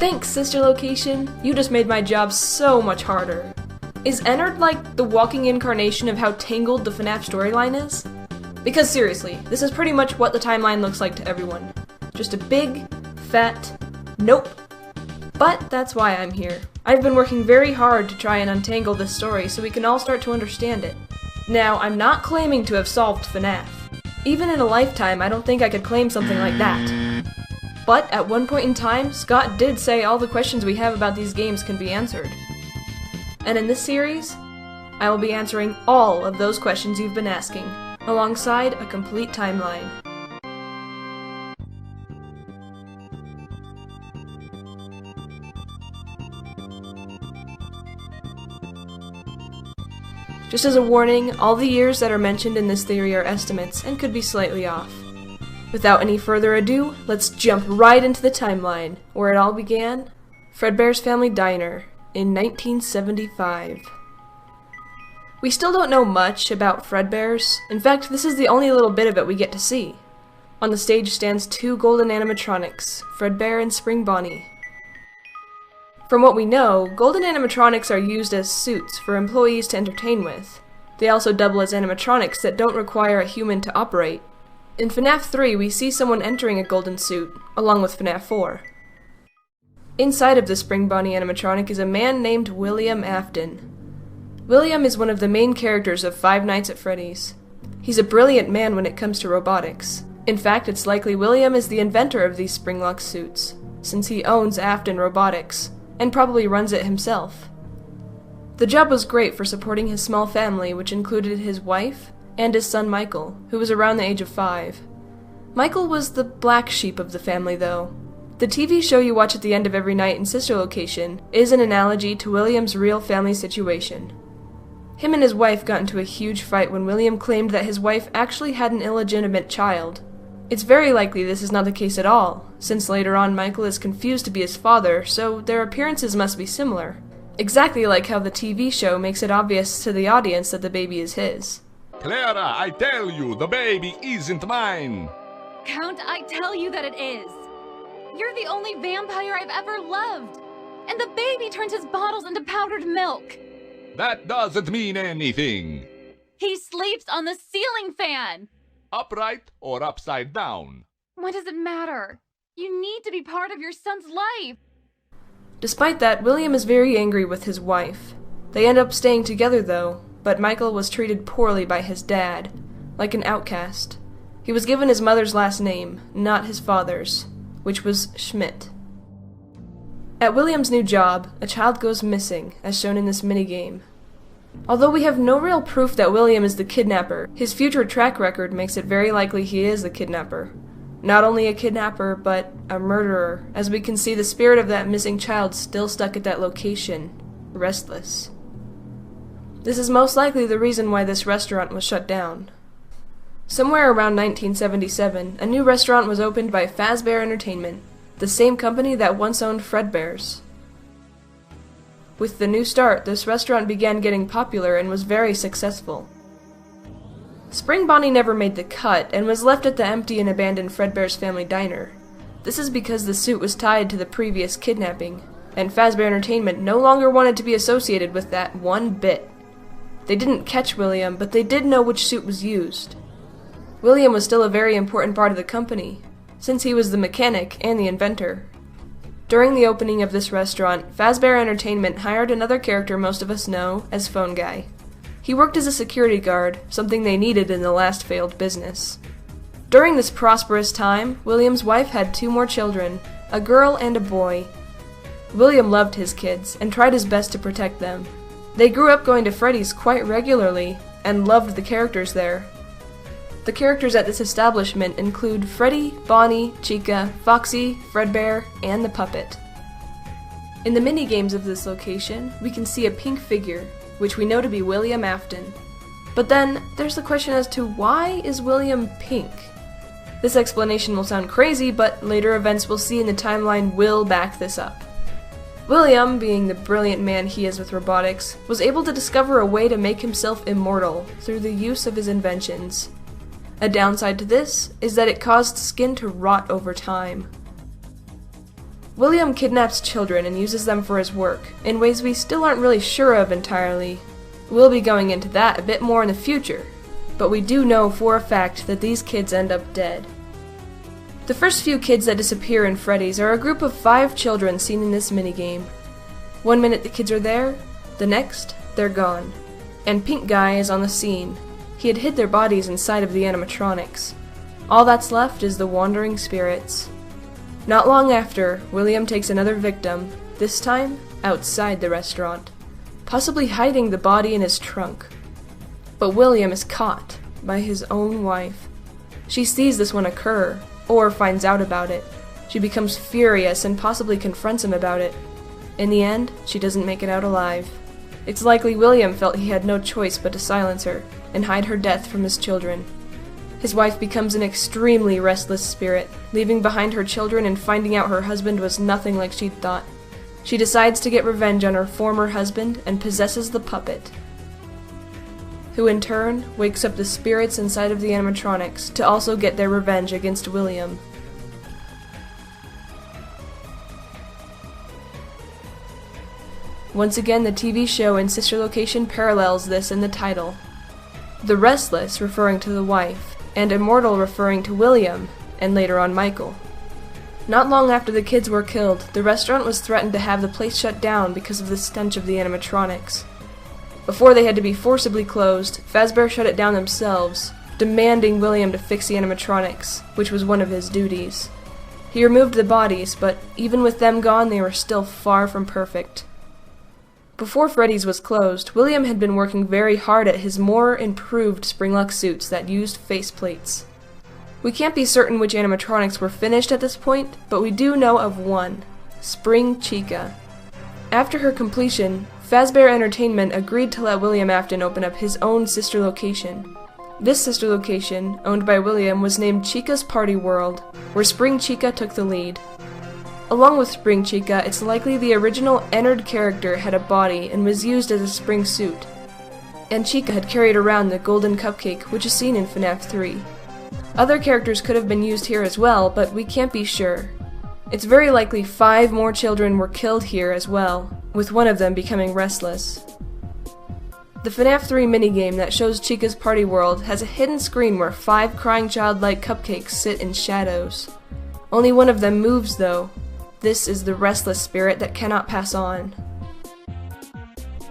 Thanks, sister location. You just made my job so much harder. Is Ennard like the walking incarnation of how tangled the FNAF storyline is? Because seriously, this is pretty much what the timeline looks like to everyone. Just a big, fat, nope. But that's why I'm here. I've been working very hard to try and untangle this story so we can all start to understand it. Now, I'm not claiming to have solved FNAF. Even in a lifetime, I don't think I could claim something like that. But at one point in time, Scott did say all the questions we have about these games can be answered. And in this series, I will be answering all of those questions you've been asking, alongside a complete timeline. Just as a warning, all the years that are mentioned in this theory are estimates and could be slightly off. Without any further ado, let's jump right into the timeline, where it all began, Fredbear's Family Diner, in 1975. We still don't know much about Fredbear's. In fact, this is the only little bit of it we get to see. On the stage stands two golden animatronics, Fredbear and Spring Bonnie. From what we know, golden animatronics are used as suits for employees to entertain with. They also double as animatronics that don't require a human to operate. In FNAF 3, we see someone entering a golden suit, along with FNAF 4. Inside of the Spring Bonnie animatronic is a man named William Afton. William is one of the main characters of Five Nights at Freddy's. He's a brilliant man when it comes to robotics. In fact, it's likely William is the inventor of these Springlock suits, since he owns Afton Robotics, and probably runs it himself. The job was great for supporting his small family, which included his wife and his son Michael, who was around the age of 5. Michael was the black sheep of the family, though. The TV show you watch at the end of every night in Sister Location is an analogy to William's real family situation. Him and his wife got into a huge fight when William claimed that his wife actually had an illegitimate child. It's very likely this is not the case at all, since later on Michael is confused to be his father, so their appearances must be similar. Exactly like how the TV show makes it obvious to the audience that the baby is his. Clara, I tell you, the baby isn't mine! Count, I tell you that it is! You're the only vampire I've ever loved! And the baby turns his bottles into powdered milk! That doesn't mean anything! He sleeps on the ceiling fan! Upright or upside down? What does it matter? You need to be part of your son's life! Despite that, William is very angry with his wife. They end up staying together though, but Michael was treated poorly by his dad, like an outcast. He was given his mother's last name, not his father's, which was Schmidt. At William's new job, a child goes missing, as shown in this minigame. Although we have no real proof that William is the kidnapper, his future track record makes it very likely he is the kidnapper. Not only a kidnapper, but a murderer, as we can see the spirit of that missing child still stuck at that location, restless. This is most likely the reason why this restaurant was shut down. Somewhere around 1977, a new restaurant was opened by Fazbear Entertainment, the same company that once owned Fredbear's. With the new start, this restaurant began getting popular and was very successful. Spring Bonnie never made the cut and was left at the empty and abandoned Fredbear's Family Diner. This is because the suit was tied to the previous kidnapping, and Fazbear Entertainment no longer wanted to be associated with that one bit. They didn't catch William, but they did know which suit was used. William was still a very important part of the company, since he was the mechanic and the inventor. During the opening of this restaurant, Fazbear Entertainment hired another character most of us know as Phone Guy. He worked as a security guard, something they needed in the last failed business. During this prosperous time, William's wife had 2 more children, a girl and a boy. William loved his kids and tried his best to protect them. They grew up going to Freddy's quite regularly and loved the characters there. The characters at this establishment include Freddy, Bonnie, Chica, Foxy, Fredbear, and the puppet. In the minigames of this location, we can see a pink figure, which we know to be William Afton. But then, there's the question as to why is William pink? This explanation will sound crazy, but later events we'll see in the timeline will back this up. William, being the brilliant man he is with robotics, was able to discover a way to make himself immortal through the use of his inventions. A downside to this is that it caused skin to rot over time. William kidnaps children and uses them for his work, in ways we still aren't really sure of entirely. We'll be going into that a bit more in the future, but we do know for a fact that these kids end up dead. The first few kids that disappear in Freddy's are a group of 5 children seen in this minigame. One minute the kids are there, the next, they're gone. And Pink Guy is on the scene. He had hid their bodies inside of the animatronics. All that's left is the wandering spirits. Not long after, William takes another victim, this time outside the restaurant, possibly hiding the body in his trunk. But William is caught by his own wife. She sees this one occur, or finds out about it. She becomes furious and possibly confronts him about it. In the end, she doesn't make it out alive. It's likely William felt he had no choice but to silence her and hide her death from his children. His wife becomes an extremely restless spirit, leaving behind her children and finding out her husband was nothing like she'd thought. She decides to get revenge on her former husband and possesses the puppet, who in turn wakes up the spirits inside of the animatronics to also get their revenge against William. Once again, the TV show and sister location parallels this in the title. The Restless referring to the wife, and Immortal referring to William, and later on Michael. Not long after the kids were killed, the restaurant was threatened to have the place shut down because of the stench of the animatronics. Before they had to be forcibly closed, Fazbear shut it down themselves, demanding William to fix the animatronics, which was one of his duties. He removed the bodies, but even with them gone, they were still far from perfect. Before Freddy's was closed, William had been working very hard at his more improved Springlock suits that used faceplates. We can't be certain which animatronics were finished at this point, but we do know of one, Spring Chica. After her completion, Fazbear Entertainment agreed to let William Afton open up his own sister location. This sister location, owned by William, was named Chica's Party World, where Spring Chica took the lead. Along with Spring Chica, it's likely the original Ennard character had a body and was used as a spring suit, and Chica had carried around the golden cupcake, which is seen in FNAF 3. Other characters could have been used here as well, but we can't be sure. It's very likely 5 more children were killed here as well, with one of them becoming restless. The FNAF 3 minigame that shows Chica's Party World has a hidden screen where 5 crying childlike cupcakes sit in shadows. Only one of them moves though. This is the restless spirit that cannot pass on.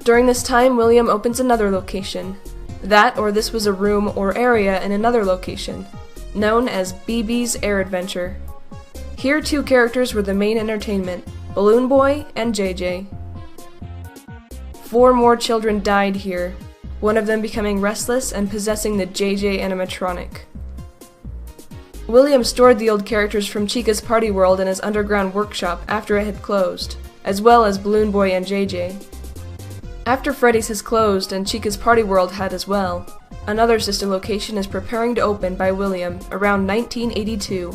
During this time, William opens another location. That or this was a room or area in another location, known as BB's Air Adventure. Here 2 characters were the main entertainment, Balloon Boy and JJ. 4 more children died here, one of them becoming restless and possessing the JJ animatronic. William stored the old characters from Chica's Party World in his underground workshop after it had closed, as well as Balloon Boy and JJ. After Freddy's has closed and Chica's Party World had as well, another sister location is preparing to open by William around 1982.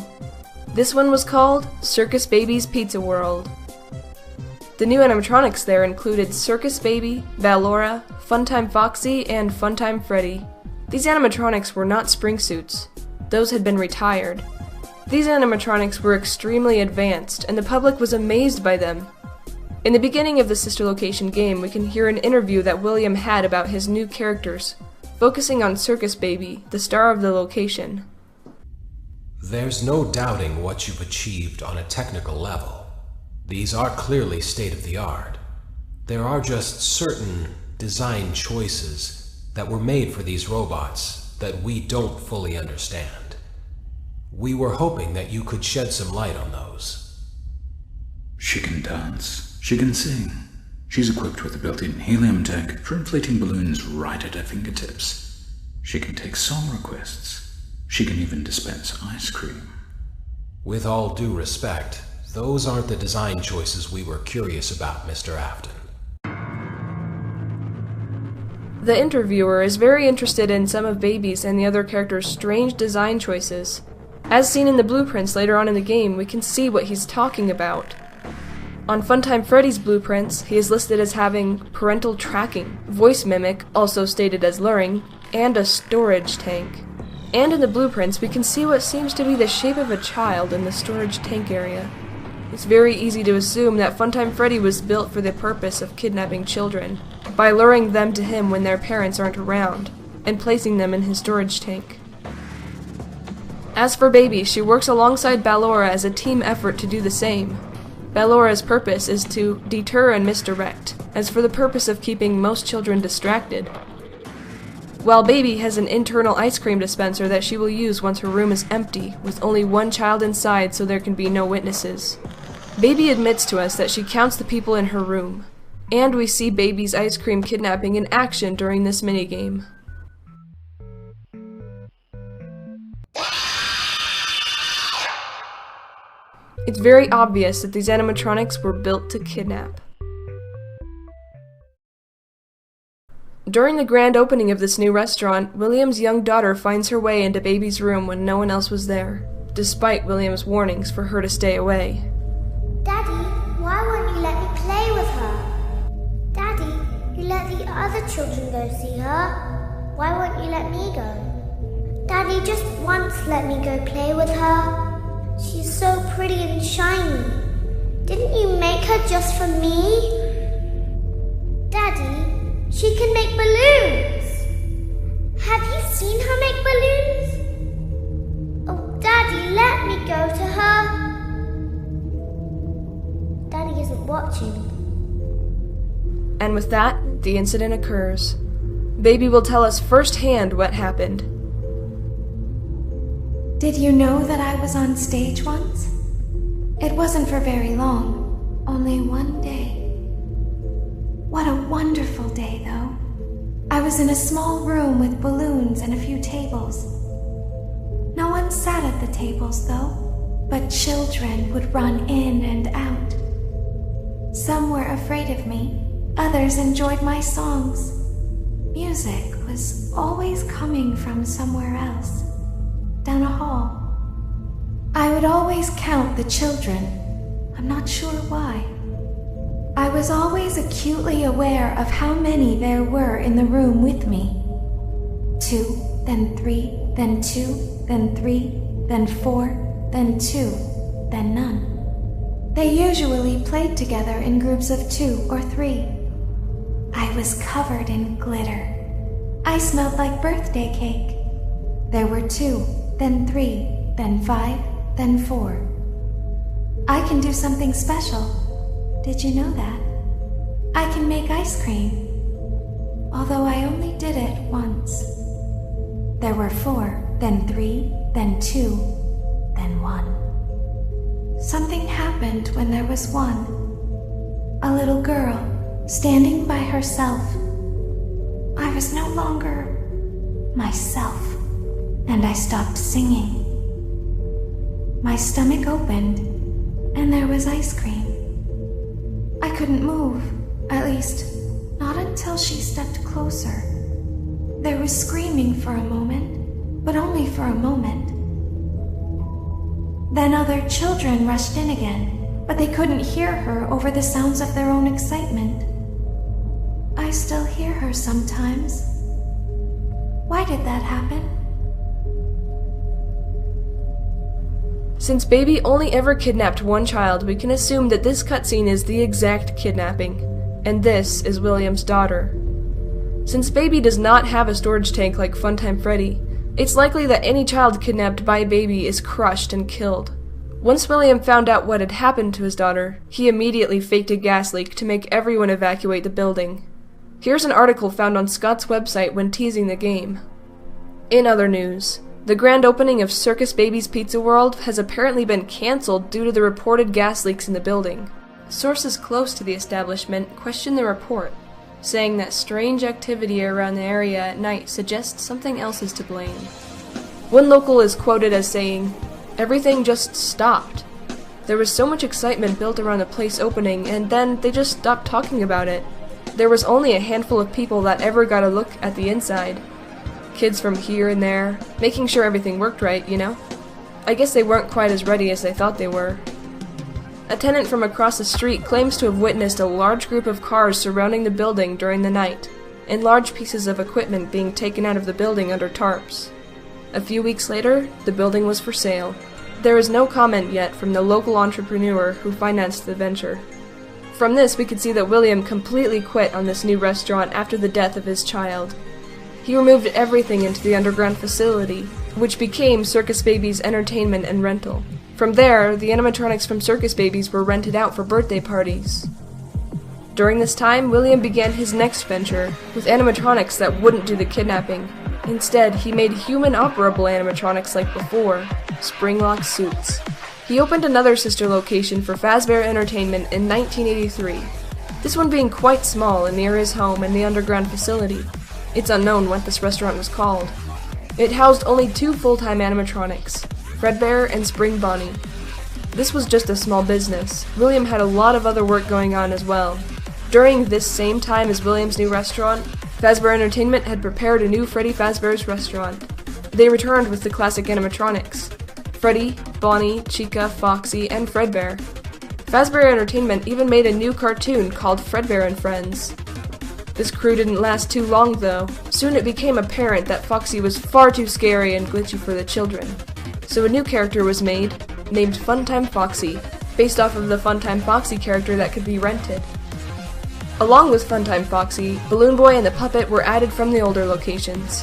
This one was called Circus Baby's Pizza World. The new animatronics there included Circus Baby, Valora, Funtime Foxy, and Funtime Freddy. These animatronics were not spring suits. Those had been retired. These animatronics were extremely advanced, and the public was amazed by them. In the beginning of the sister location game, we can hear an interview that William had about his new characters, focusing on Circus Baby, the star of the location. There's no doubting what you've achieved on a technical level. These are clearly state-of-the-art. There are just certain design choices that were made for these robots that we don't fully understand. We were hoping that you could shed some light on those. She can dance. She can sing. She's equipped with a built-in helium tank for inflating balloons right at her fingertips. She can take song requests. She can even dispense ice cream. With all due respect, those aren't the design choices we were curious about, Mr. Afton. The interviewer is very interested in some of Baby's and the other characters' strange design choices. As seen in the blueprints later on in the game, we can see what he's talking about. On Funtime Freddy's blueprints, he is listed as having parental tracking, voice mimic, also stated as luring, and a storage tank. And in the blueprints, we can see what seems to be the shape of a child in the storage tank area. It's very easy to assume that Funtime Freddy was built for the purpose of kidnapping children, by luring them to him when their parents aren't around, and placing them in his storage tank. As for Baby, she works alongside Ballora as a team effort to do the same. Ballora's purpose is to deter and misdirect, as for the purpose of keeping most children distracted. While Baby has an internal ice cream dispenser that she will use once her room is empty, with only one child inside so there can be no witnesses. Baby admits to us that she counts the people in her room, and we see Baby's ice cream kidnapping in action during this minigame. It's very obvious that these animatronics were built to kidnap. During the grand opening of this new restaurant, William's young daughter finds her way into Baby's room when no one else was there, despite William's warnings for her to stay away. Daddy, why won't you let me play with her? Daddy, you let the other children go see her. Why won't you let me go? Daddy, just once let me go play with her. She's so pretty and shiny. Didn't you make her just for me? Daddy, she can make balloons! Have you seen her make balloons? Oh, Daddy, let me go to her! Daddy isn't watching. And with that, the incident occurs. Baby will tell us firsthand what happened. Did you know that I was on stage once? It wasn't for very long, only one day. What a wonderful day, though. I was in a small room with balloons and a few tables. No one sat at the tables, though, but children would run in and out. Some were afraid of me, others enjoyed my songs. Music was always coming from somewhere else, down a hall. I would always count the children. I'm not sure why. I was always acutely aware of how many there were in the room with me. 2, then 3, then 2, then 3, then 4, then 2, then none. They usually played together in groups of 2 or 3. I was covered in glitter. I smelled like birthday cake. There were 2, then 3, then 5, then 4. I can do something special. Did you know that? I can make ice cream, although I only did it once. There were 4, then 3, then 2, then 1. Something happened when there was 1. A little girl, standing by herself. I was no longer myself, and I stopped singing. My stomach opened, and there was ice cream. I couldn't move, at least, not until she stepped closer. There was screaming for a moment, but only for a moment. Then other children rushed in again, but they couldn't hear her over the sounds of their own excitement. I still hear her sometimes. Why did that happen? Since Baby only ever kidnapped one child, we can assume that this cutscene is the exact kidnapping, and this is William's daughter. Since Baby does not have a storage tank like Funtime Freddy, it's likely that any child kidnapped by Baby is crushed and killed. Once William found out what had happened to his daughter, he immediately faked a gas leak to make everyone evacuate the building. Here's an article found on Scott's website when teasing the game. In other news, the grand opening of Circus Baby's Pizza World has apparently been cancelled due to the reported gas leaks in the building. Sources close to the establishment question the report, saying that strange activity around the area at night suggests something else is to blame. One local is quoted as saying, "Everything just stopped. There was so much excitement built around the place opening, and then they just stopped talking about it. There was only a handful of people that ever got a look at the inside. Kids from here and there, making sure everything worked right, you know? I guess they weren't quite as ready as they thought they were." A tenant from across the street claims to have witnessed a large group of cars surrounding the building during the night, and large pieces of equipment being taken out of the building under tarps. A few weeks later, the building was for sale. There is no comment yet from the local entrepreneur who financed the venture. From this, we could see that William completely quit on this new restaurant after the death of his child. He removed everything into the underground facility, which became Circus Baby's entertainment and rental. From there, the animatronics from Circus Babies were rented out for birthday parties. During this time, William began his next venture, with animatronics that wouldn't do the kidnapping. Instead, he made human operable animatronics like before, spring-lock suits. He opened another sister location for Fazbear Entertainment in 1983, this one being quite small and near his home in the underground facility. It's unknown what this restaurant was called. It housed only 2 full-time animatronics, Fredbear and Spring Bonnie. This was just a small business. William had a lot of other work going on as well. During this same time as William's new restaurant, Fazbear Entertainment had prepared a new Freddy Fazbear's restaurant. They returned with the classic animatronics, Freddy, Bonnie, Chica, Foxy, and Fredbear. Fazbear Entertainment even made a new cartoon called Fredbear and Friends. This crew didn't last too long though. Soon it became apparent that Foxy was far too scary and glitchy for the children. So a new character was made, named Funtime Foxy, based off of the Funtime Foxy character that could be rented. Along with Funtime Foxy, Balloon Boy and the Puppet were added from the older locations.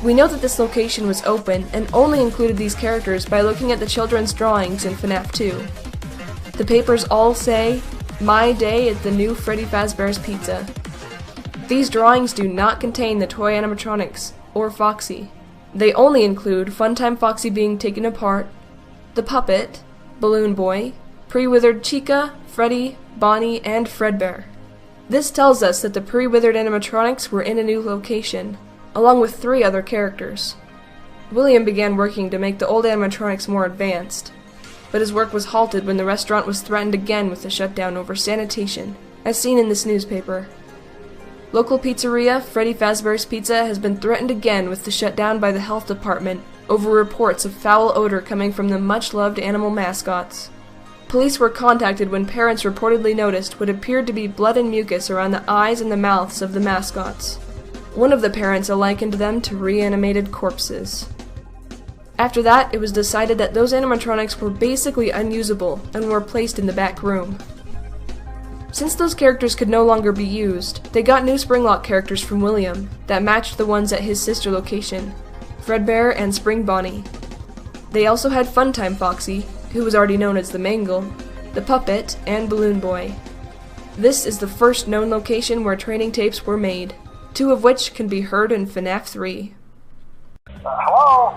We know that this location was open and only included these characters by looking at the children's drawings in FNAF 2. The papers all say, "My Day at the New Freddy Fazbear's Pizza." These drawings do not contain the toy animatronics, or Foxy. They only include Funtime Foxy being taken apart, the Puppet, Balloon Boy, pre-withered Chica, Freddy, Bonnie, and Fredbear. This tells us that the pre-withered animatronics were in a new location, along with 3 other characters. William began working to make the old animatronics more advanced, but his work was halted when the restaurant was threatened again with a shutdown over sanitation, as seen in this newspaper. Local pizzeria Freddy Fazbear's Pizza has been threatened again with the shutdown by the health department over reports of foul odor coming from the much-loved animal mascots. Police were contacted when parents reportedly noticed what appeared to be blood and mucus around the eyes and the mouths of the mascots. One of the parents likened them to reanimated corpses. After that, it was decided that those animatronics were basically unusable and were placed in the back room. Since those characters could no longer be used, they got new Springlock characters from William that matched the ones at his sister location, Fredbear and Spring Bonnie. They also had Funtime Foxy, who was already known as the Mangle, the Puppet, and Balloon Boy. This is the first known location where training tapes were made, 2 of which can be heard in FNAF 3. Hello?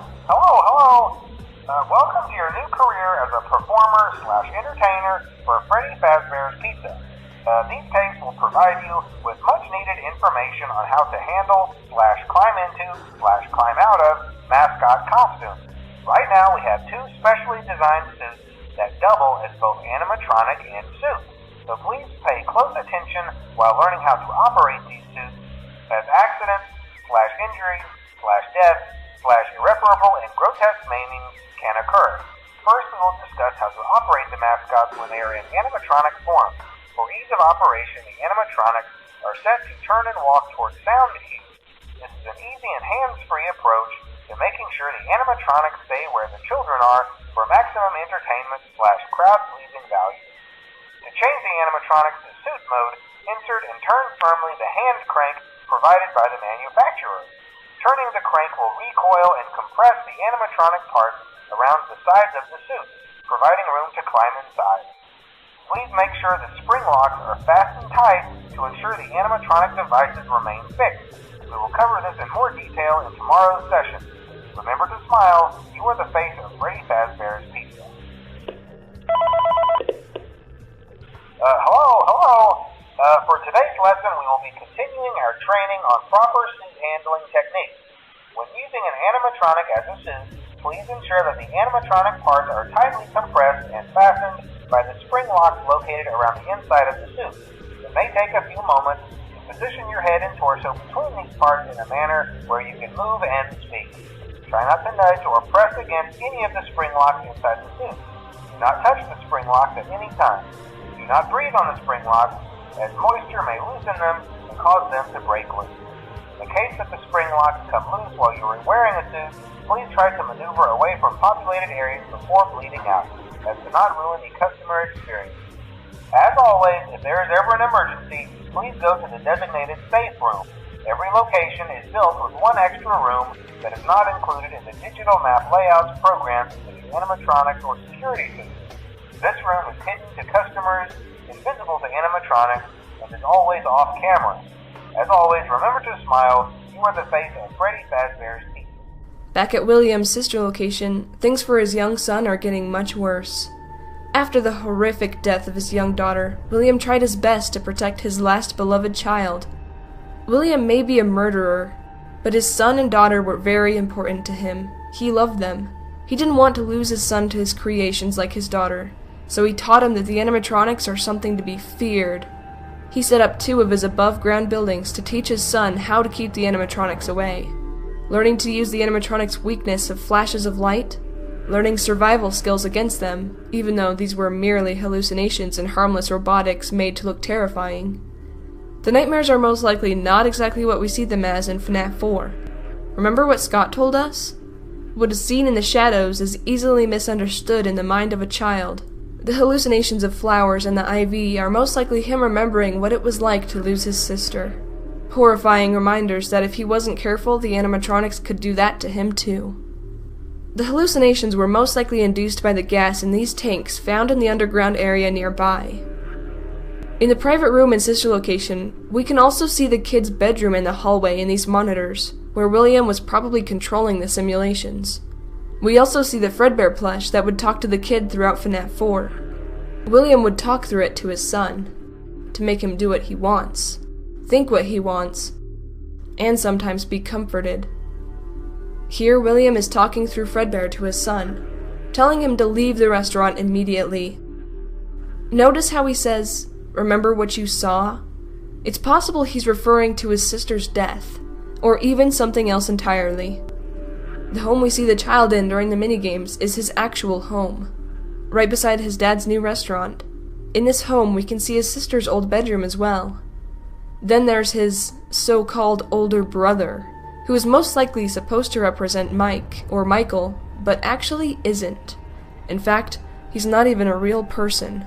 Welcome to your new career as a performer/entertainer for Freddy Fazbear's Pizza. These tapes will provide you with much-needed information on how to handle/climb into/climb out of mascot costumes. Right now we have 2 specially designed suits that double as both animatronic and suit. So please pay close attention while learning how to operate these suits, as accidents/injuries/death/irreparable and grotesque maimings can occur. First, we will discuss how to operate the mascots when they are in animatronic form. For ease of operation, the animatronics are set to turn and walk towards sound cues. This is an easy and hands-free approach to making sure the animatronics stay where the children are for maximum entertainment/crowd-pleasing value. To change the animatronics to suit mode, insert and turn firmly the hand crank provided by the manufacturer. Turning the crank will recoil and compress the animatronic parts around the sides of the suit, providing room to climb inside. Please make sure the spring locks are fastened tight to ensure the animatronic devices remain fixed. We will cover this in more detail in tomorrow's session. Remember to smile, you are the face of Freddy Fazbear's Pizza. Hello. For today's lesson, we will be continuing our training on proper suit handling techniques. When using an animatronic as a suit, please ensure that the animatronic parts are tightly compressed and fastened by the spring locks located around the inside of the suit. It may take a few moments to position your head and torso between these parts in a manner where you can move and speak. Try not to nudge or press against any of the spring locks inside the suit. Do not touch the spring locks at any time. Do not breathe on the spring locks, as moisture may loosen them and cause them to break loose. In the case that the spring locks come loose while you are wearing a suit, please try to maneuver away from populated areas before bleeding out, as to not ruin the customer experience. As always, if there is ever an emergency, please go to the designated safe room. Every location is built with one extra room that is not included in the digital map layouts programmed into the animatronics or security system. This room is hidden to customers, invisible to animatronics, and is always off camera. As always, remember to smile. You are the face of Freddy Fazbear's team. Back at William's sister location, things for his young son are getting much worse. After the horrific death of his young daughter, William tried his best to protect his last beloved child. William may be a murderer, but his son and daughter were very important to him. He loved them. He didn't want to lose his son to his creations like his daughter, so he taught him that the animatronics are something to be feared. He set up 2 of his above-ground buildings to teach his son how to keep the animatronics away. Learning to use the animatronics' weakness of flashes of light, learning survival skills against them, even though these were merely hallucinations and harmless robotics made to look terrifying. The nightmares are most likely not exactly what we see them as in FNAF 4. Remember what Scott told us? What is seen in the shadows is easily misunderstood in the mind of a child. The hallucinations of flowers and the IV are most likely him remembering what it was like to lose his sister. Horrifying reminders that if he wasn't careful, the animatronics could do that to him too. The hallucinations were most likely induced by the gas in these tanks found in the underground area nearby. In the private room and sister location, we can also see the kid's bedroom in the hallway in these monitors, where William was probably controlling the simulations. We also see the Fredbear plush that would talk to the kid throughout FNAF 4. William would talk through it to his son, to make him do what he wants, think what he wants, and sometimes be comforted. Here, William is talking through Fredbear to his son, telling him to leave the restaurant immediately. Notice how he says, "Remember what you saw?" It's possible he's referring to his sister's death, or even something else entirely. The home we see the child in during the minigames is his actual home, right beside his dad's new restaurant. In this home, we can see his sister's old bedroom as well. Then there's his so-called older brother, who is most likely supposed to represent Mike, or Michael, but actually isn't. In fact, he's not even a real person.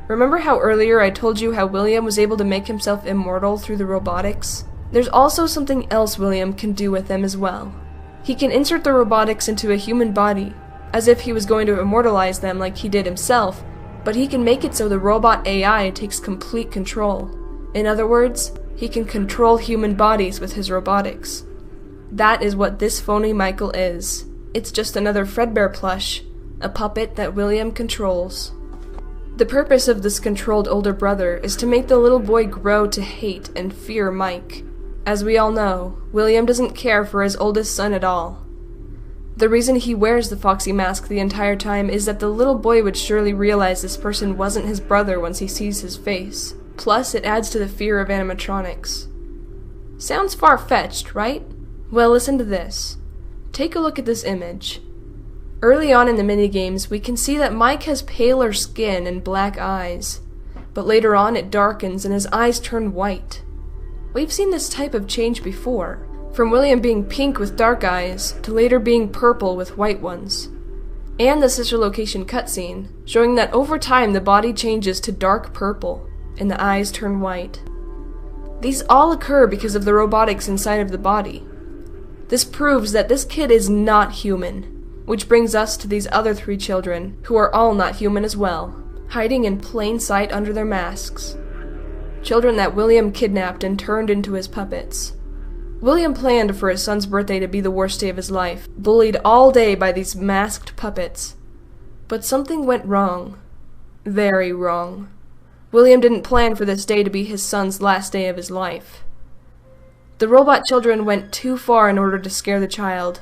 Remember how earlier I told you how William was able to make himself immortal through the robotics? There's also something else William can do with them as well. He can insert the robotics into a human body, as if he was going to immortalize them like he did himself, but he can make it so the robot AI takes complete control. In other words, he can control human bodies with his robotics. That is what this phony Michael is. It's just another Fredbear plush, a puppet that William controls. The purpose of this controlled older brother is to make the little boy grow to hate and fear Mike. As we all know, William doesn't care for his oldest son at all. The reason he wears the foxy mask the entire time is that the little boy would surely realize this person wasn't his brother once he sees his face. Plus, it adds to the fear of animatronics. Sounds far-fetched, right? Well, listen to this. Take a look at this image. Early on in the minigames, we can see that Mike has paler skin and black eyes, but later on it darkens and his eyes turn white. We've seen this type of change before, from William being pink with dark eyes to later being purple with white ones. And the sister location cutscene, showing that over time the body changes to dark purple and the eyes turn white. These all occur because of the robotics inside of the body. This proves that this kid is not human, which brings us to these other 3 children, who are all not human as well, hiding in plain sight under their masks. Children that William kidnapped and turned into his puppets. William planned for his son's birthday to be the worst day of his life, bullied all day by these masked puppets. But something went wrong. Very wrong. William didn't plan for this day to be his son's last day of his life. The robot children went too far in order to scare the child.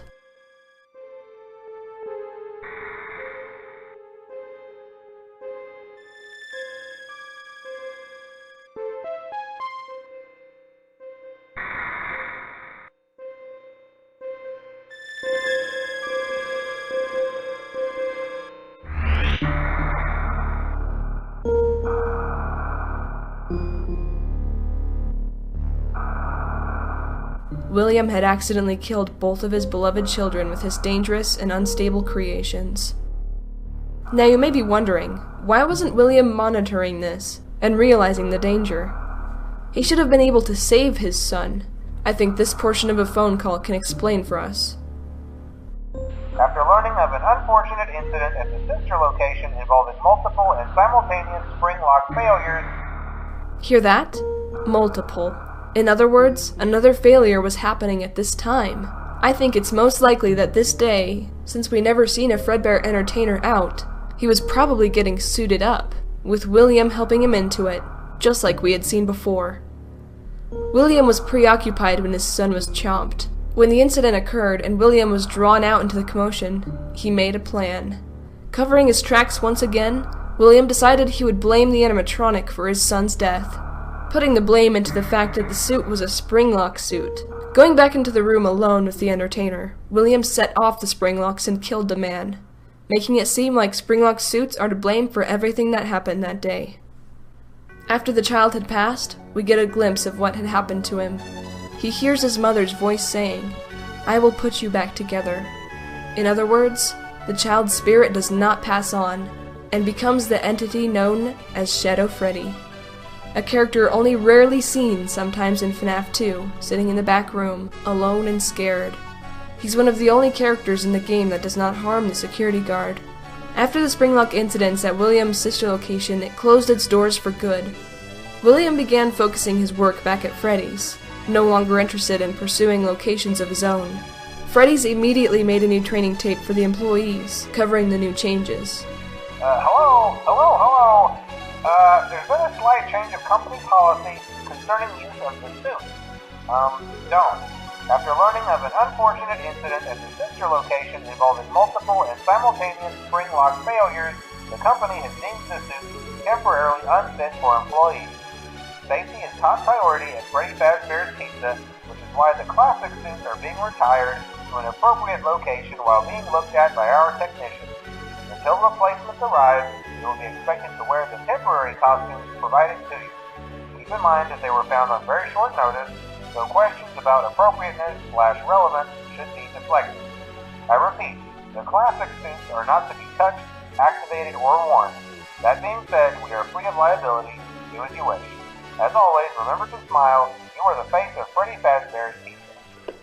William had accidentally killed both of his beloved children with his dangerous and unstable creations. Now you may be wondering, why wasn't William monitoring this and realizing the danger? He should have been able to save his son. I think this portion of a phone call can explain for us. After learning of an unfortunate incident at the sister location involving multiple and simultaneous spring lock failures... Hear that? Multiple. In other words, another failure was happening at this time. I think it's most likely that this day, since we never seen a Fredbear entertainer out, he was probably getting suited up, with William helping him into it, just like we had seen before. William was preoccupied when his son was chomped. When the incident occurred and William was drawn out into the commotion, he made a plan. Covering his tracks once again, William decided he would blame the animatronic for his son's death, putting the blame into the fact that the suit was a spring-lock suit. Going back into the room alone with the entertainer, William set off the spring-locks and killed the man, making it seem like spring-lock suits are to blame for everything that happened that day. After the child had passed, we get a glimpse of what had happened to him. He hears his mother's voice saying, "I will put you back together." In other words, the child's spirit does not pass on, and becomes the entity known as Shadow Freddy. A character only rarely seen sometimes in FNAF 2, sitting in the back room, alone and scared. He's one of the only characters in the game that does not harm the security guard. After the springlock incidents at William's sister location, it closed its doors for good. William began focusing his work back at Freddy's, no longer interested in pursuing locations of his own. Freddy's immediately made a new training tape for the employees, covering the new changes. Hello? There's been a slight change of company policy concerning use of the suit. Don't. After learning of an unfortunate incident at the sister location involving multiple and simultaneous spring lock failures, the company has deemed the suit temporarily unfit for employees. Safety is top priority at Freddy Fazbear's Pizza, which is why the classic suits are being retired to an appropriate location while being looked at by our technicians. Until replacements arrive, you will be expected to wear the temporary costumes provided to you. Keep in mind that they were found on very short notice, so questions about appropriateness/relevance should be deflected. I repeat, the classic suits are not to be touched, activated, or worn. That being said, we are free of liability. Do as you wish. As always, remember to smile. You are the face of Freddy Fazbear's Pizza.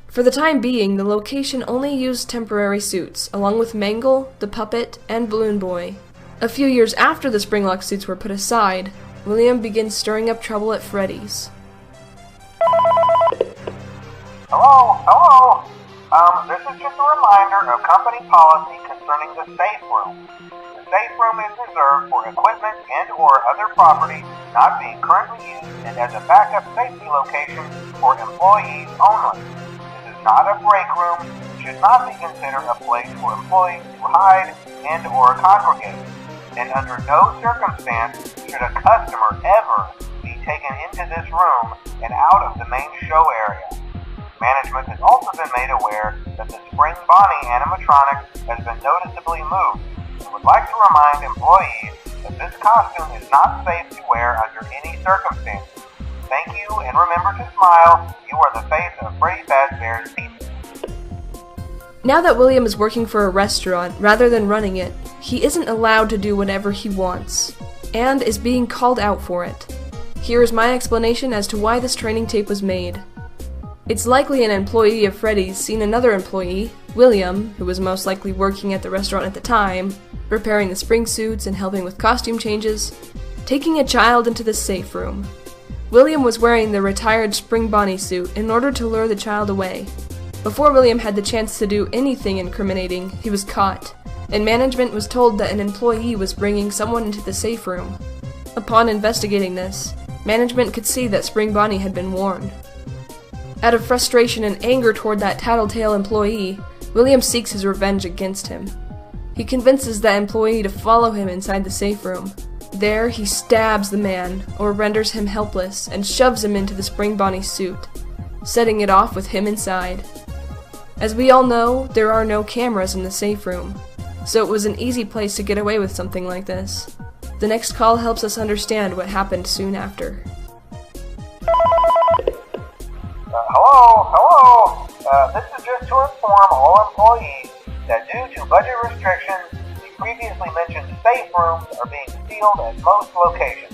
For the time being, the location only used temporary suits, along with Mangle, the Puppet, and Balloon Boy. A few years after the springlock suits were put aside, William begins stirring up trouble at Freddy's. Hello? This is just a reminder of company policy concerning the safe room. The safe room is reserved for equipment and/or other property not being currently used and as a backup safety location for employees only. This is not a break room, should not be considered a place for employees to hide and/or congregate. And under no circumstance should a customer ever be taken into this room and out of the main show area. Management has also been made aware that the Spring Bonnie animatronic has been noticeably moved and would like to remind employees that this costume is not safe to wear under any circumstances. Thank you, and remember to smile. You are the face of Freddy Fazbear's Pizza. Now that William is working for a restaurant rather than running it, he isn't allowed to do whatever he wants, and is being called out for it. Here is my explanation as to why this training tape was made. It's likely an employee of Freddy's seen another employee, William, who was most likely working at the restaurant at the time, repairing the spring suits and helping with costume changes, taking a child into the safe room. William was wearing the retired Spring Bonnie suit in order to lure the child away. Before William had the chance to do anything incriminating, he was caught, and management was told that an employee was bringing someone into the safe room. Upon investigating this, management could see that Spring Bonnie had been worn. Out of frustration and anger toward that tattletale employee, William seeks his revenge against him. He convinces that employee to follow him inside the safe room. There, he stabs the man, or renders him helpless, and shoves him into the Spring Bonnie suit, setting it off with him inside. As we all know, there are no cameras in the safe room, so it was an easy place to get away with something like this. The next call helps us understand what happened soon after. Hello? This is just to inform all employees that due to budget restrictions, the previously mentioned safe rooms are being sealed at most locations,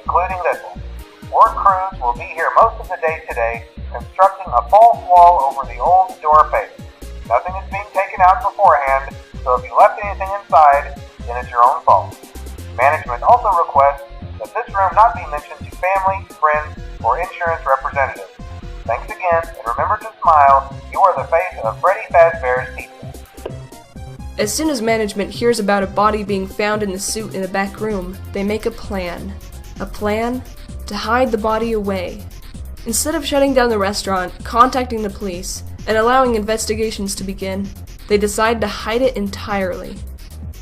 including this one. Work crews will be here most of the day today, constructing a false wall over the old door face. Nothing is being taken out beforehand, so if you left anything inside, then it's your own fault. Management also requests that this room not be mentioned to family, friends, or insurance representatives. Thanks again, and remember to smile. You are the face of Freddy Fazbear's Pizza. As soon as management hears about a body being found in the suit in the back room, they make a plan. A plan to hide the body away. Instead of shutting down the restaurant, contacting the police, and allowing investigations to begin, they decide to hide it entirely.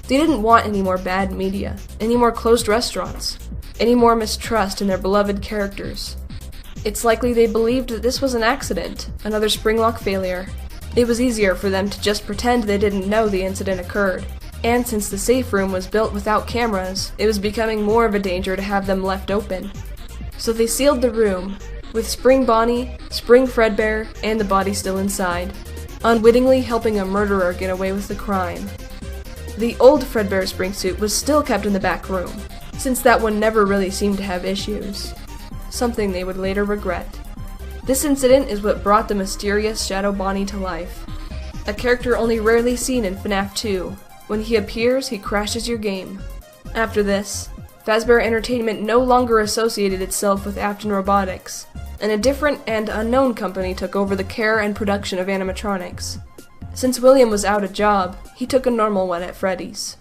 They didn't want any more bad media, any more closed restaurants, any more mistrust in their beloved characters. It's likely they believed that this was an accident, another Springlock failure. It was easier for them to just pretend they didn't know the incident occurred. And since the safe room was built without cameras, it was becoming more of a danger to have them left open. So they sealed the room, with Spring Bonnie, Spring Fredbear, and the body still inside, unwittingly helping a murderer get away with the crime. The old Fredbear spring suit was still kept in the back room, since that one never really seemed to have issues. Something they would later regret. This incident is what brought the mysterious Shadow Bonnie to life. A character only rarely seen in FNAF 2. When he appears, he crashes your game. After this, Fazbear Entertainment no longer associated itself with Afton Robotics, and a different and unknown company took over the care and production of animatronics. Since William was out of job, he took a normal one at Freddy's.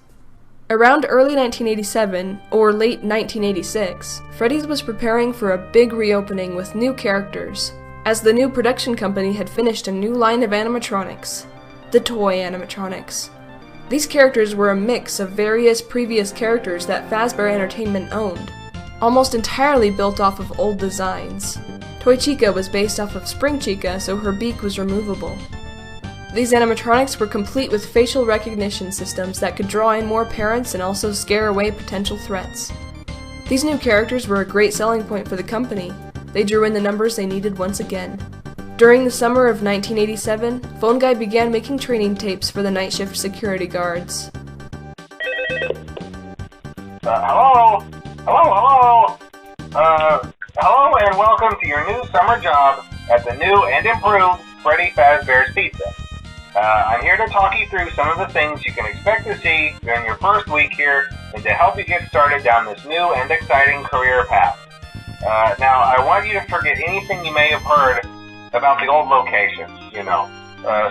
Around early 1987, or late 1986, Freddy's was preparing for a big reopening with new characters, as the new production company had finished a new line of animatronics, the toy animatronics. These characters were a mix of various previous characters that Fazbear Entertainment owned, almost entirely built off of old designs. Toy Chica was based off of Spring Chica, so her beak was removable. These animatronics were complete with facial recognition systems that could draw in more parents and also scare away potential threats. These new characters were a great selling point for the company. They drew in the numbers they needed once again. During the summer of 1987, Phone Guy began making training tapes for the night shift security guards. Hello, and welcome to your new summer job at the new and improved Freddy Fazbear's Pizza. I'm here to talk you through some of the things you can expect to see during your first week here and to help you get started down this new and exciting career path. Now, I want you to forget anything you may have heard about the old locations, you know.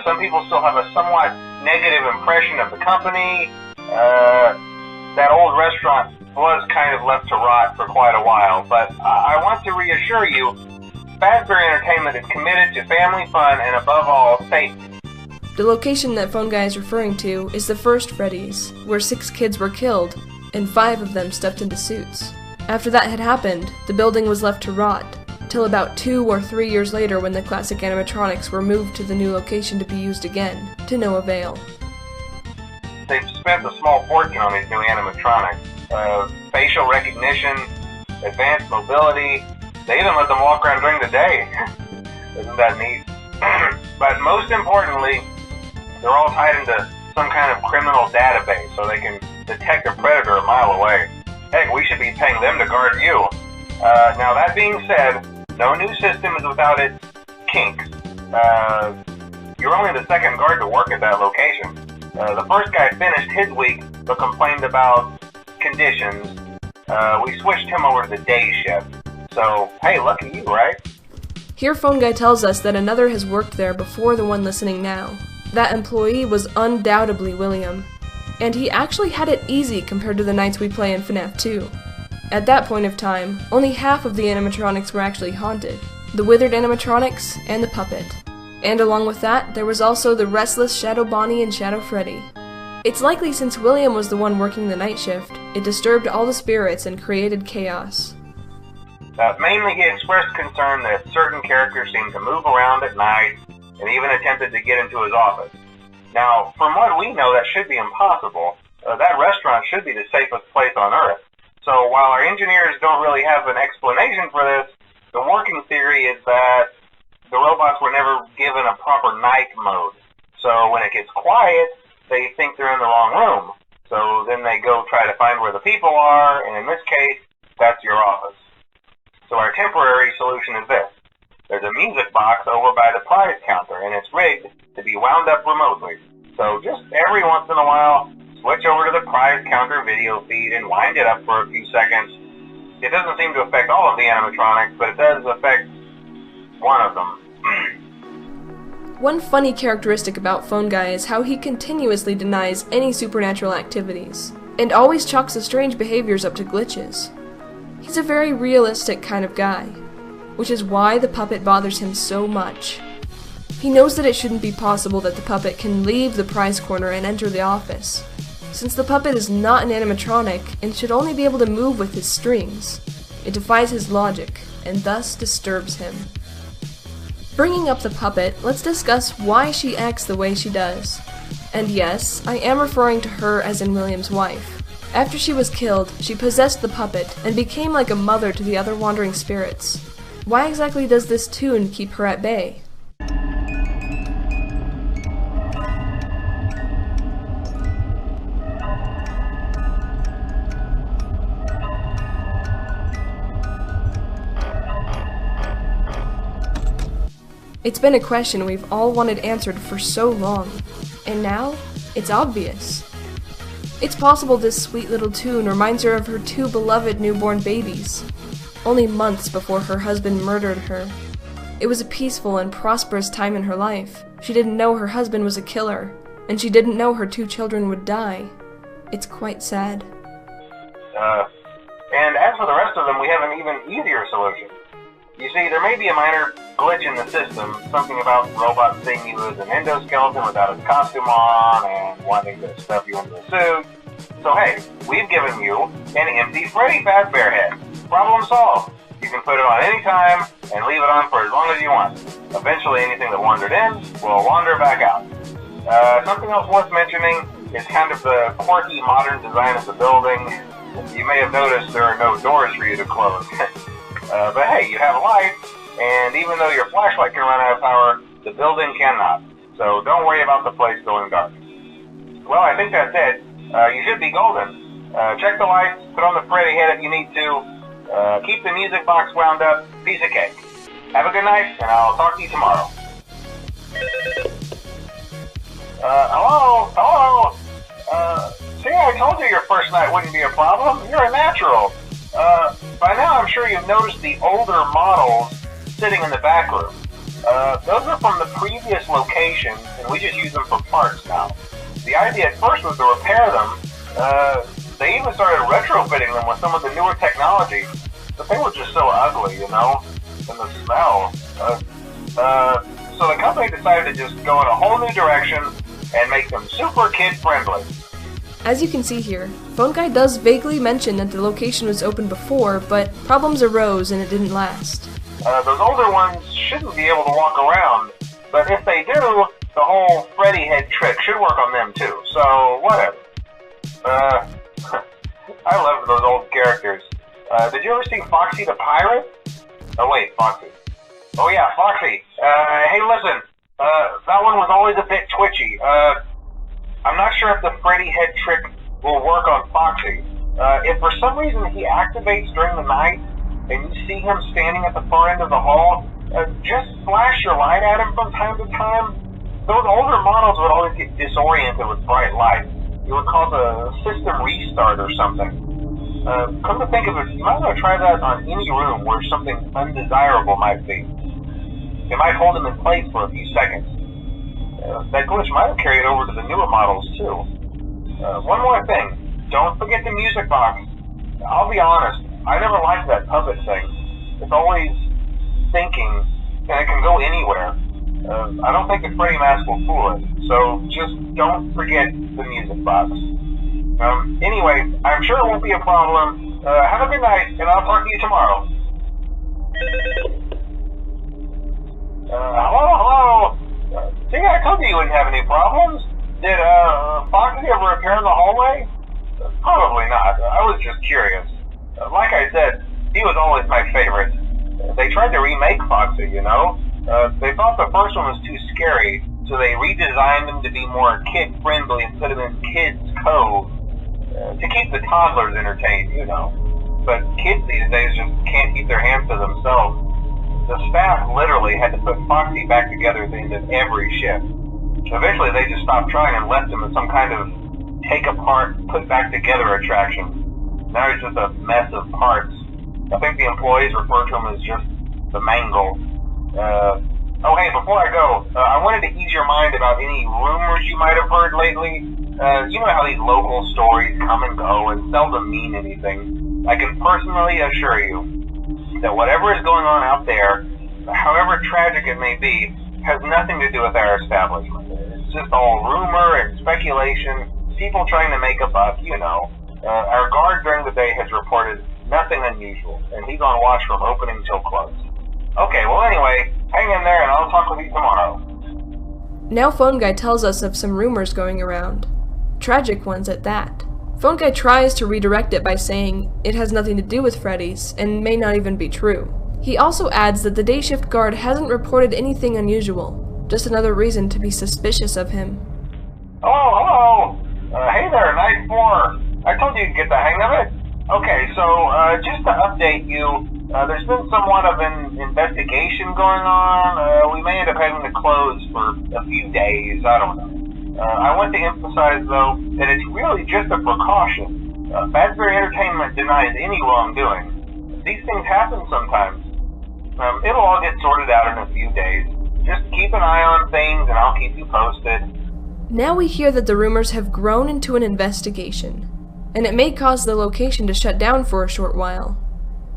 Some people still have a somewhat negative impression of the company. That old restaurant was kind of left to rot for quite a while, but I want to reassure you, Fazbear Entertainment is committed to family fun and above all, safety. The location that Phone Guy is referring to is the first Freddy's, where 6 kids were killed, and 5 of them stuffed into suits. After that had happened, the building was left to rot, till about 2 or 3 years later when the classic animatronics were moved to the new location to be used again, to no avail. They've spent a small fortune on these new animatronics. Facial recognition, advanced mobility, they even let them walk around during the day. Isn't that neat? But most importantly, they're all tied into some kind of criminal database so they can detect a predator a mile away. Heck, we should be paying them to guard you. Now that being said, no new system is without its kinks. You're only the second guard to work at that location. The first guy finished his week but complained about conditions. We switched him over to the day shift. So, hey, lucky you, right? Here Phone Guy tells us that another has worked there before the one listening now. That employee was undoubtedly William, and he actually had it easy compared to the nights we play in FNAF 2. At that point of time, only half of the animatronics were actually haunted, the withered animatronics and the puppet. And along with that, there was also the restless Shadow Bonnie and Shadow Freddy. It's likely since William was the one working the night shift, it disturbed all the spirits and created chaos. Mainly he expressed concern that certain characters seemed to move around at night and even attempted to get into his office. Now, from what we know, that should be impossible. That restaurant should be the safest place on Earth. So while our engineers don't really have an explanation for this, the working theory is that the robots were never given a proper night mode. So when it gets quiet, they think they're in the wrong room. So then they go try to find where the people are, and in this case, that's your office. So our temporary solution is this. There's a music box over by the prize counter, and it's rigged to be wound up remotely. So just every once in a while, switch over to the prize counter video feed and wind it up for a few seconds. It doesn't seem to affect all of the animatronics, but it does affect one of them. One funny characteristic about Phone Guy is how he continuously denies any supernatural activities, and always chalks his strange behaviors up to glitches. He's a very realistic kind of guy, which is why the puppet bothers him so much. He knows that it shouldn't be possible that the puppet can leave the prize corner and enter the office, since the puppet is not an animatronic and should only be able to move with his strings. It defies his logic, and thus disturbs him. Bringing up the puppet, let's discuss why she acts the way she does. And yes, I am referring to her as in William's wife. After she was killed, she possessed the puppet and became like a mother to the other wandering spirits. Why exactly does this tune keep her at bay? It's been a question we've all wanted answered for so long, and now it's obvious. It's possible this sweet little tune reminds her of her two beloved newborn babies, only months before her husband murdered her. It was a peaceful and prosperous time in her life. She didn't know her husband was a killer, and she didn't know her two children would die. It's quite sad. And as for the rest of them, we have an even easier solution. You see, there may be a minor glitch in the system, something about robots seeing you as an endoskeleton without a costume on and wanting to stuff you into a suit. So hey, we've given you an empty Freddy Fazbear head. Problem solved. You can put it on any time and leave it on for as long as you want. Eventually anything that wandered in will wander back out. Something else worth mentioning is kind of the quirky modern design of the building. You may have noticed there are no doors for you to close. But hey, you have a light, and even though your flashlight can run out of power, the building cannot. So don't worry about the place going dark. Well, I think that's it. You should be golden. Check the lights, put on the Freddy head if you need to, keep the music box wound up, piece of cake. Have a good night, and I'll talk to you tomorrow. Hello? See, I told you your first night wouldn't be a problem. You're a natural. By now I'm sure you've noticed the older models sitting in the back room. Those are from the previous location, and we just use them for parts now. The idea at first was to repair them. They even started retrofitting them with some of the newer technology, but they were just so ugly, you know, and the smell. So the company decided to just go in a whole new direction and make them super kid-friendly. As you can see here, Phone Guy does vaguely mention that the location was open before, but problems arose and it didn't last. Those older ones shouldn't be able to walk around, but if they do, the whole Freddy head trick should work on them too, so whatever. I loved those old characters. Did you ever see Foxy the Pirate? Oh wait, Foxy. Oh yeah, Foxy. Hey listen, that one was always a bit twitchy. I'm not sure if the Freddy head trick will work on Foxy. If for some reason he activates during the night, and you see him standing at the far end of the hall, just flash your light at him from time to time. Those older models would always get disoriented with bright light. It would cause a system restart or something. Come to think of it, you might want to try that on any room where something undesirable might be. It might hold him in place for a few seconds. That glitch might have carried over to the newer models too. One more thing, don't forget the music box. I'll be honest, I never liked that puppet thing. It's always thinking, and it can go anywhere. I don't think the Freddy mask will fool it, so just don't forget the music box. Anyway, I'm sure it won't be a problem. Have a good night, and I'll talk to you tomorrow. Hello? See, I told you wouldn't have any problems. Did Foxy ever appear in the hallway? Probably not. I was just curious. Like I said, he was always my favorite. They tried to remake Foxy, you know? They thought the first one was too scary, so they redesigned them to be more kid-friendly and put them in Kids Cove to keep the toddlers entertained, you know. But kids these days just can't keep their hands to themselves. The staff literally had to put Foxy back together at the end of every shift. Eventually, they just stopped trying and left him in some kind of take-apart, put-back-together attraction. Now he's just a mess of parts. I think the employees refer to him as just the mangle. Oh, hey, before I go, I wanted to ease your mind about any rumors you might have heard lately. You know how these local stories come and go and seldom mean anything. I can personally assure you that whatever is going on out there, however tragic it may be, has nothing to do with our establishment. It's just all rumor and speculation, people trying to make a buck, you know. Our guard during the day has reported nothing unusual, and he's on watch from opening till close. Okay, well anyway, hang in there and I'll talk with you tomorrow. Now Phone Guy tells us of some rumors going around. Tragic ones at that. Phone Guy tries to redirect it by saying it has nothing to do with Freddy's and may not even be true. He also adds that the day shift guard hasn't reported anything unusual, just another reason to be suspicious of him. Hello! Hey there, Night 4. I told you you'd get the hang of it. Okay, so just to update you, there's been somewhat of an investigation going on. We may end up having to close for a few days, I don't know. I want to emphasize, though, that it's really just a precaution. Fazbear Entertainment denies any wrongdoing. These things happen sometimes. It'll all get sorted out in a few days. Just keep an eye on things and I'll keep you posted. Now we hear that the rumors have grown into an investigation, and it may cause the location to shut down for a short while.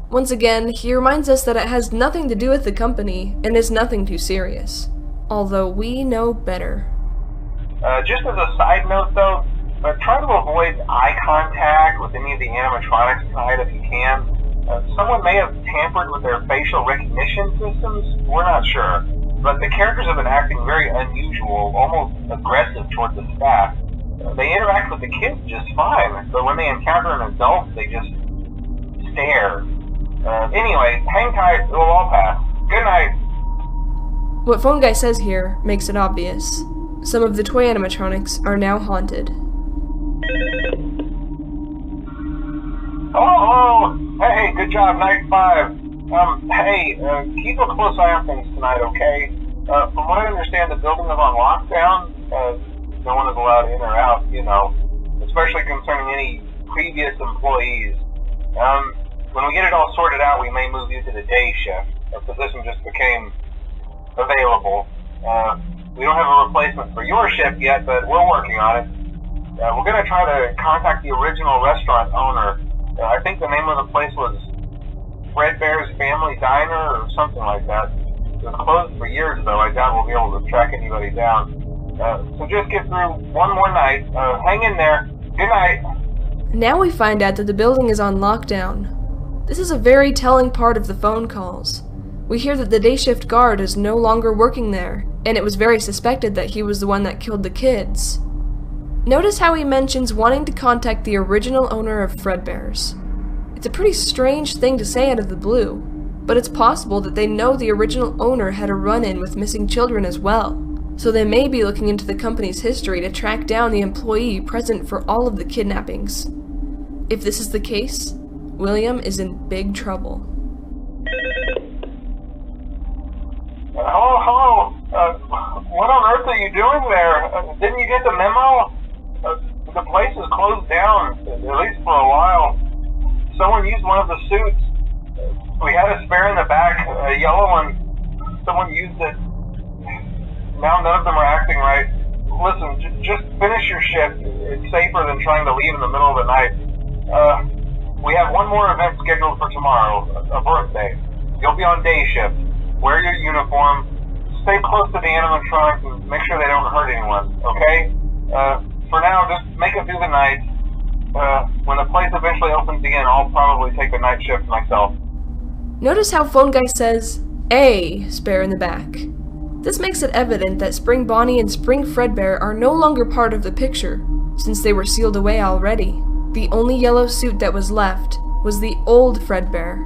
Once again, he reminds us that it has nothing to do with the company and is nothing too serious, although we know better. Just as a side note though, try to avoid eye contact with any of the animatronics tonight if you can. Someone may have tampered with their facial recognition systems, we're not sure. But the characters have been acting very unusual, almost aggressive towards the staff. They interact with the kids just fine, but when they encounter an adult, they just stare. Anyway, hang tight, it'll all pass. Good night. What Phone Guy says here makes it obvious. Some of the toy animatronics are now haunted. Oh, hey, good job, Night 5. Hey, keep a close eye on things tonight, okay? From what I understand, the building is on lockdown. No one is allowed in or out, you know, especially concerning any previous employees. When we get it all sorted out, we may move you to the day shift. A position just became available. We don't have a replacement for your shift yet, but we're working on it. We're going to try to contact the original restaurant owner. I think the name of the place was Fredbear's Family Diner or something like that. It was closed for years, though. I doubt we'll be able to track anybody down. So just get through one more night. Hang in there. Good night. Now we find out that the building is on lockdown. This is a very telling part of the phone calls. We hear that the day shift guard is no longer working there, and it was very suspected that he was the one that killed the kids. Notice how he mentions wanting to contact the original owner of Fredbear's. It's a pretty strange thing to say out of the blue, but it's possible that they know the original owner had a run-in with missing children as well, so they may be looking into the company's history to track down the employee present for all of the kidnappings. If this is the case, William is in big trouble. Hello? What on earth are you doing there? Didn't you get the memo? The place is closed down, at least for a while. Someone used one of the suits. We had a spare in the back, a yellow one. Someone used it. Now none of them are acting right. Listen, just finish your shift. It's safer than trying to leave in the middle of the night. We have one more event scheduled for tomorrow, a birthday. You'll be on day shift. Wear your uniform. Stay close to the animatronics and make sure they don't hurt anyone, okay? For now, just make it through the night. When the place eventually opens again, I'll probably take the night shift myself. Notice how Phone Guy says, a spare in the back. This makes it evident that Spring Bonnie and Spring Fredbear are no longer part of the picture, since they were sealed away already. The only yellow suit that was left was the old Fredbear.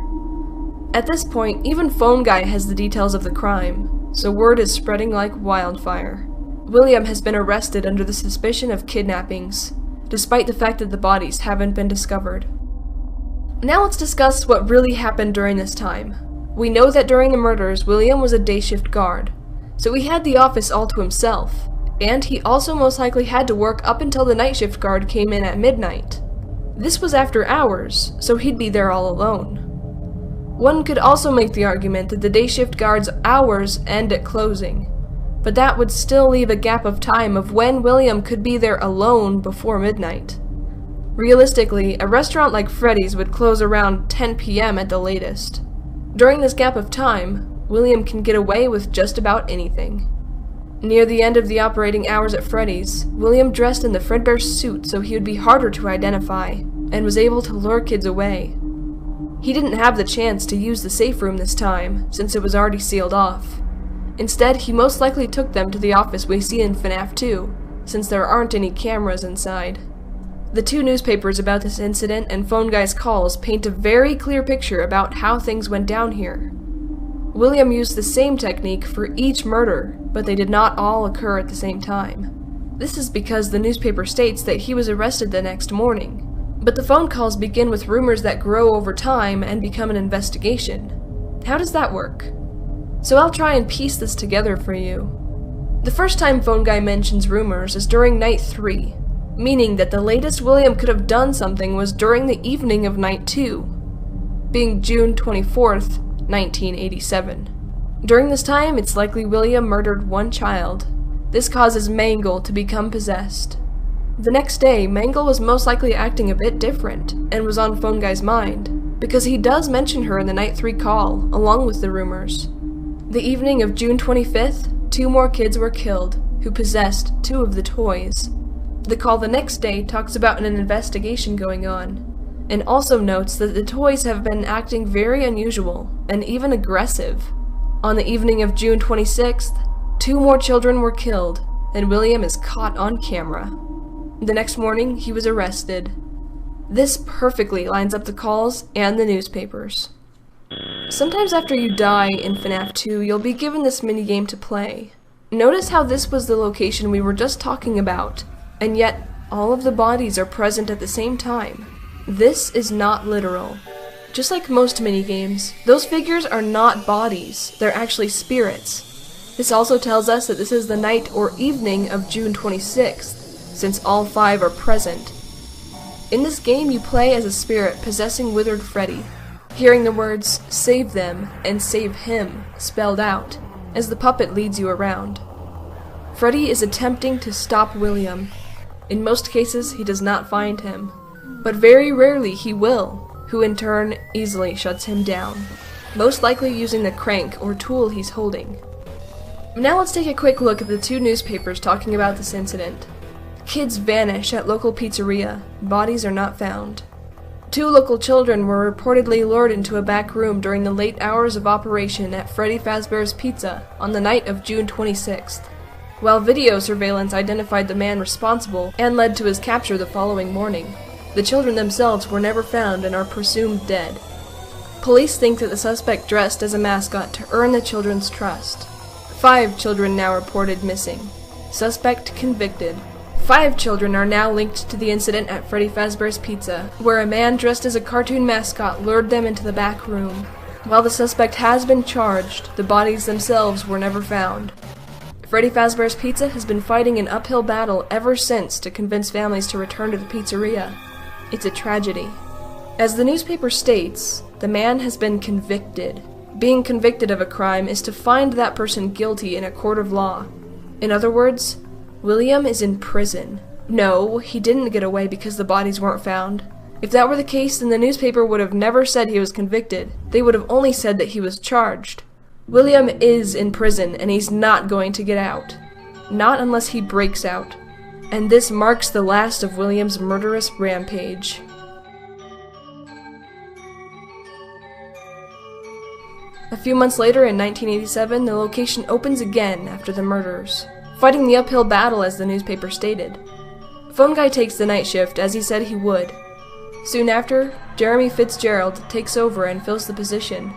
At this point, even Phone Guy has the details of the crime, so word is spreading like wildfire. William has been arrested under the suspicion of kidnappings, despite the fact that the bodies haven't been discovered. Now let's discuss what really happened during this time. We know that during the murders, William was a day shift guard, so he had the office all to himself, and he also most likely had to work up until the night shift guard came in at midnight. This was after hours, so he'd be there all alone. One could also make the argument that the day shift guard's hours end at closing, but that would still leave a gap of time of when William could be there alone before midnight. Realistically, a restaurant like Freddy's would close around 10 p.m. at the latest. During this gap of time, William can get away with just about anything. Near the end of the operating hours at Freddy's, William dressed in the Fredbear suit so he would be harder to identify, and was able to lure kids away. He didn't have the chance to use the safe room this time, since it was already sealed off. Instead, he most likely took them to the office we see in FNAF 2, since there aren't any cameras inside. The 2 newspapers about this incident and Phone Guy's calls paint a very clear picture about how things went down here. William used the same technique for each murder, but they did not all occur at the same time. This is because the newspaper states that he was arrested the next morning, but the phone calls begin with rumors that grow over time and become an investigation. How does that work? So I'll try and piece this together for you. The first time Phone Guy mentions rumors is during Night 3, meaning that the latest William could have done something was during the evening of Night 2, being June 24th, 1987. During this time, it's likely William murdered one child. This causes Mangle to become possessed. The next day, Mangle was most likely acting a bit different, and was on Phone Guy's mind, because he does mention her in the Night 3 call, along with the rumors. The evening of June 25th, 2 more kids were killed, who possessed 2 of the toys. The call the next day talks about an investigation going on, and also notes that the toys have been acting very unusual, and even aggressive. On the evening of June 26th, 2 more children were killed, and William is caught on camera. The next morning, he was arrested. This perfectly lines up the calls and the newspapers. Sometimes after you die in FNAF 2, you'll be given this minigame to play. Notice how this was the location we were just talking about, and yet all of the bodies are present at the same time. This is not literal. Just like most minigames, those figures are not bodies, they're actually spirits. This also tells us that this is the night or evening of June 26th, since all 5 are present. In this game, you play as a spirit possessing withered Freddy, hearing the words, "Save them," and "Save him" spelled out, as the puppet leads you around. Freddy is attempting to stop William. In most cases, he does not find him, but very rarely he will, who in turn easily shuts him down, most likely using the crank or tool he's holding. Now let's take a quick look at the 2 newspapers talking about this incident. Kids vanish at local pizzeria. Bodies are not found. 2 local children were reportedly lured into a back room during the late hours of operation at Freddy Fazbear's Pizza on the night of June 26th, while video surveillance identified the man responsible and led to his capture the following morning. The children themselves were never found and are presumed dead. Police think that the suspect dressed as a mascot to earn the children's trust. 5 children now reported missing. Suspect convicted. 5 children are now linked to the incident at Freddy Fazbear's Pizza, where a man dressed as a cartoon mascot lured them into the back room. While the suspect has been charged, the bodies themselves were never found. Freddy Fazbear's Pizza has been fighting an uphill battle ever since to convince families to return to the pizzeria. It's a tragedy. As the newspaper states, the man has been convicted. Being convicted of a crime is to find that person guilty in a court of law. In other words, William is in prison. No, he didn't get away because the bodies weren't found. If that were the case, then the newspaper would have never said he was convicted. They would have only said that he was charged. William is in prison, and he's not going to get out. Not unless he breaks out. And this marks the last of William's murderous rampage. A few months later, in 1987, the location opens again after the murders, fighting the uphill battle as the newspaper stated. Phone Guy takes the night shift as he said he would. Soon after, Jeremy Fitzgerald takes over and fills the position.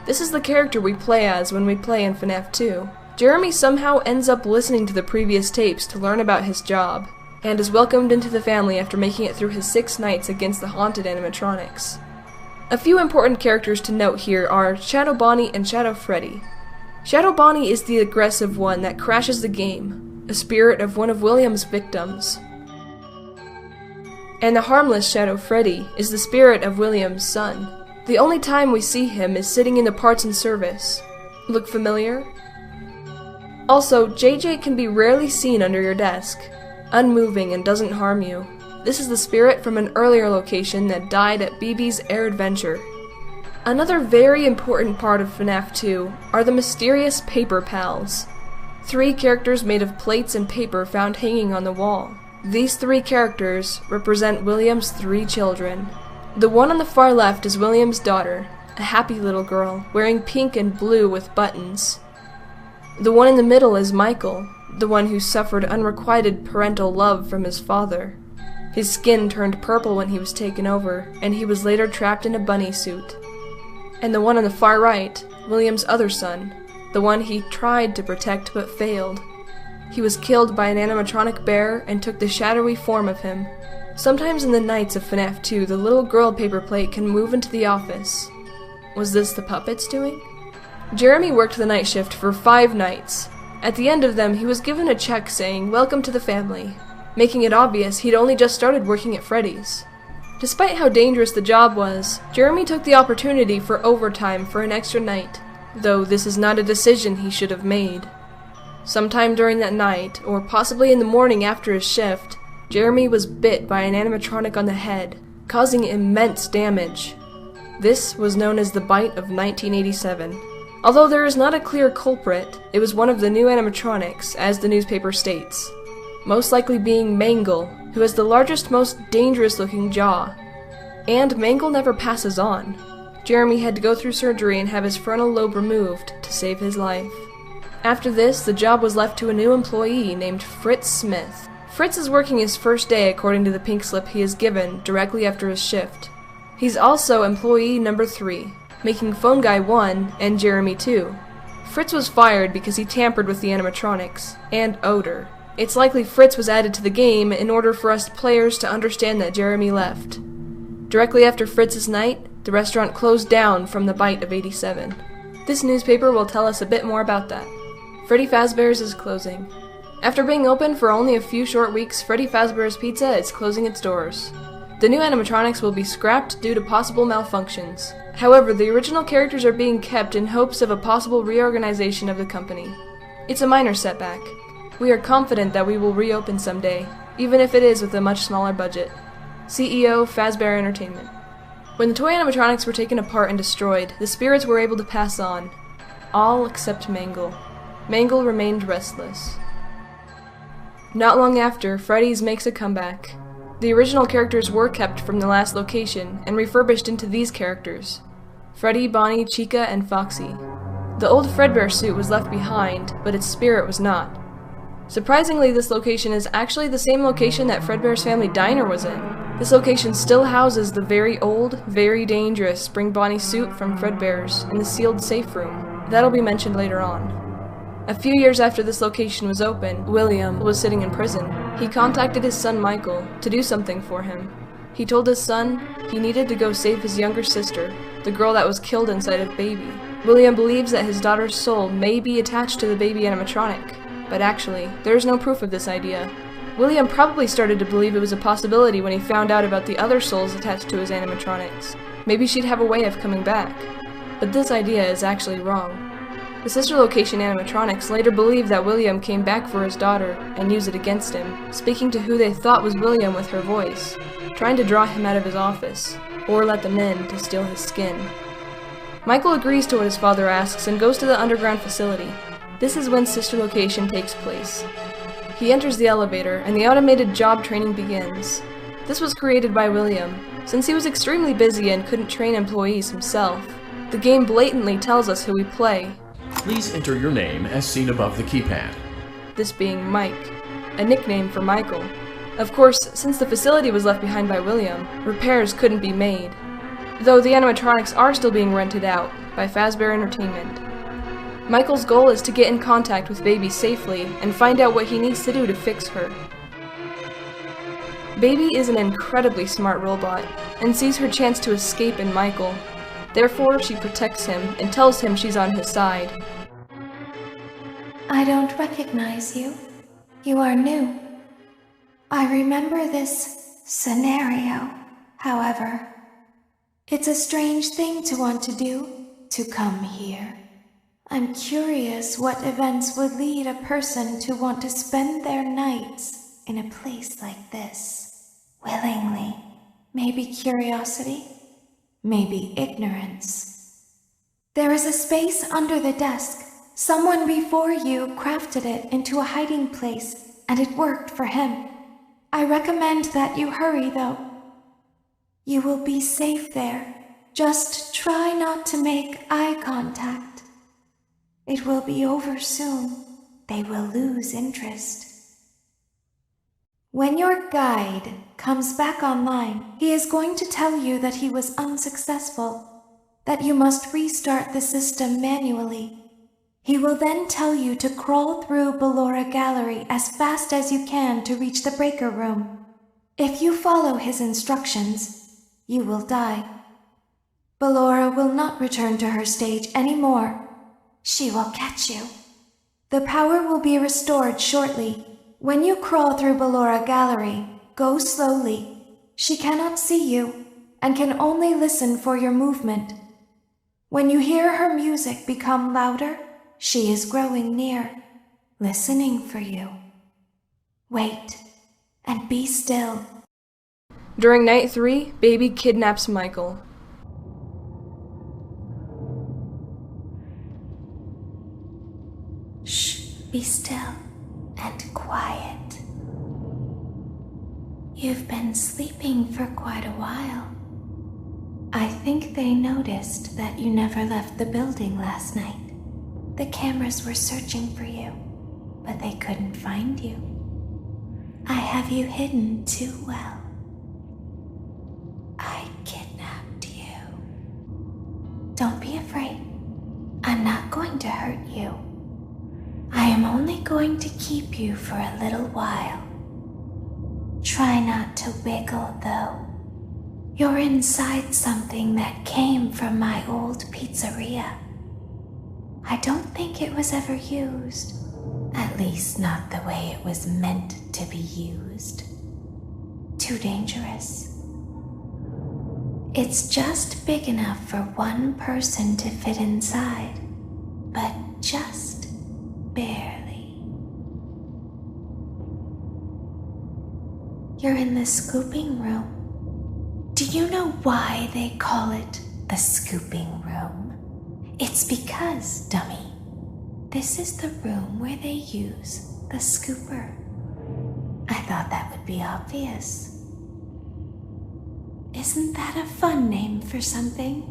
This is the character we play as when we play in FNAF 2. Jeremy somehow ends up listening to the previous tapes to learn about his job, and is welcomed into the family after making it through his 6 nights against the haunted animatronics. A few important characters to note here are Shadow Bonnie and Shadow Freddy. Shadow Bonnie is the aggressive one that crashes the game, a spirit of one of William's victims. And the harmless Shadow Freddy is the spirit of William's son. The only time we see him is sitting in the parts and service. Look familiar? Also, JJ can be rarely seen under your desk, unmoving and doesn't harm you. This is the spirit from an earlier location that died at BB's Air Adventure. Another very important part of FNAF 2 are the mysterious paper pals. 3 characters made of plates and paper found hanging on the wall. These 3 characters represent William's 3 children. The one on the far left is William's daughter, a happy little girl, wearing pink and blue with buttons. The one in the middle is Michael, the one who suffered unrequited parental love from his father. His skin turned purple when he was taken over, and he was later trapped in a bunny suit. And the one on the far right, William's other son, the one he tried to protect but failed. He was killed by an animatronic bear and took the shadowy form of him. Sometimes in the nights of FNAF 2, the little girl paper plate can move into the office. Was this the puppets doing? Jeremy worked the night shift for 5 nights. At the end of them, he was given a check saying, "Welcome to the family," making it obvious he'd only just started working at Freddy's. Despite how dangerous the job was, Jeremy took the opportunity for overtime for an extra night, though this is not a decision he should have made. Sometime during that night, or possibly in the morning after his shift, Jeremy was bit by an animatronic on the head, causing immense damage. This was known as the bite of 1987. Although there is not a clear culprit, it was one of the new animatronics, as the newspaper states. Most likely being Mangle, who has the largest, most dangerous-looking jaw. And Mangle never passes on. Jeremy had to go through surgery and have his frontal lobe removed to save his life. After this, the job was left to a new employee named Fritz Smith. Fritz is working his first day according to the pink slip he is given directly after his shift. He's also employee number 3, making Phone Guy 1 and Jeremy 2. Fritz was fired because he tampered with the animatronics, and odor. It's likely Fritz was added to the game in order for us players to understand that Jeremy left. Directly after Fritz's night, the restaurant closed down from the bite of 87. This newspaper will tell us a bit more about that. Freddy Fazbear's is closing. After being open for only a few short weeks, Freddy Fazbear's Pizza is closing its doors. The new animatronics will be scrapped due to possible malfunctions. However, the original characters are being kept in hopes of a possible reorganization of the company. It's a minor setback. We are confident that we will reopen someday, even if it is with a much smaller budget. CEO, Fazbear Entertainment. When the toy animatronics were taken apart and destroyed, the spirits were able to pass on. All except Mangle. Mangle remained restless. Not long after, Freddy's makes a comeback. The original characters were kept from the last location and refurbished into these characters: Freddy, Bonnie, Chica, and Foxy. The old Fredbear suit was left behind, but its spirit was not. Surprisingly, this location is actually the same location that Fredbear's Family Diner was in. This location still houses the very old, very dangerous Spring Bonnie suit from Fredbear's in the sealed safe room. That'll be mentioned later on. A few years after this location was open, William was sitting in prison. He contacted his son Michael to do something for him. He told his son he needed to go save his younger sister, the girl that was killed inside of Baby. William believes that his daughter's soul may be attached to the baby animatronic, but actually, there is no proof of this idea. William probably started to believe it was a possibility when he found out about the other souls attached to his animatronics. Maybe she'd have a way of coming back. But this idea is actually wrong. The sister location animatronics later believed that William came back for his daughter and used it against him, speaking to who they thought was William with her voice, trying to draw him out of his office, or let them in to steal his skin. Michael agrees to what his father asks and goes to the underground facility. This is when sister location takes place. He enters the elevator and the automated job training begins. This was created by William, since he was extremely busy and couldn't train employees himself. The game blatantly tells us who we play. Please enter your name as seen above the keypad. This being Mike, a nickname for Michael. Of course, since the facility was left behind by William, repairs couldn't be made, though the animatronics are still being rented out by Fazbear Entertainment. Michael's goal is to get in contact with Baby safely and find out what he needs to do to fix her. Baby is an incredibly smart robot and sees her chance to escape in Michael. Therefore, she protects him and tells him she's on his side. I don't recognize you. You are new. I remember this scenario, however. It's a strange thing to want to do, to come here. I'm curious what events would lead a person to want to spend their nights in a place like this. Willingly. Maybe curiosity, maybe ignorance. There is a space under the desk. Someone before you crafted it into a hiding place, and it worked for him. I recommend that you hurry, though. You will be safe there. Just try not to make eye contact. It will be over soon. They will lose interest. When your guide comes back online, he is going to tell you that he was unsuccessful, that you must restart the system manually. He will then tell you to crawl through Ballora Gallery as fast as you can to reach the breaker room. If you follow his instructions, you will die. Ballora will not return to her stage anymore. She will catch you. The power will be restored shortly. When you crawl through Ballora Gallery, go slowly. She cannot see you and can only listen for your movement. When you hear her music become louder, she is growing near, listening for you. Wait and be still. During night 3, Baby kidnaps Michael. Shh, be still and quiet. You've been sleeping for quite a while. I think they noticed that you never left the building last night. The cameras were searching for you, but they couldn't find you. I have you hidden too well. I kidnapped you. Don't be afraid. I'm not going to hurt you. I am only going to keep you for a little while. Try not to wiggle, though. You're inside something that came from my old pizzeria. I don't think it was ever used. At least not the way it was meant to be used. Too dangerous. It's just big enough for one person to fit inside, but just barely. You're in the scooping room. Do you know why they call it the scooping room? It's because, dummy, this is the room where they use the scooper. I thought that would be obvious. Isn't that a fun name for something?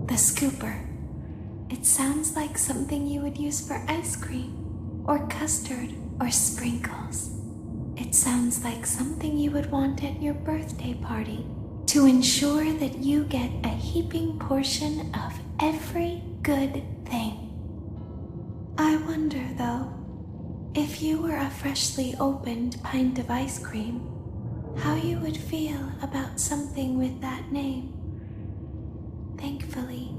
The scooper. It sounds like something you would use for ice cream, or custard, or sprinkles. It sounds like something you would want at your birthday party to ensure that you get a heaping portion of every good thing. I wonder, though, if you were a freshly opened pint of ice cream, how you would feel about something with that name. Thankfully,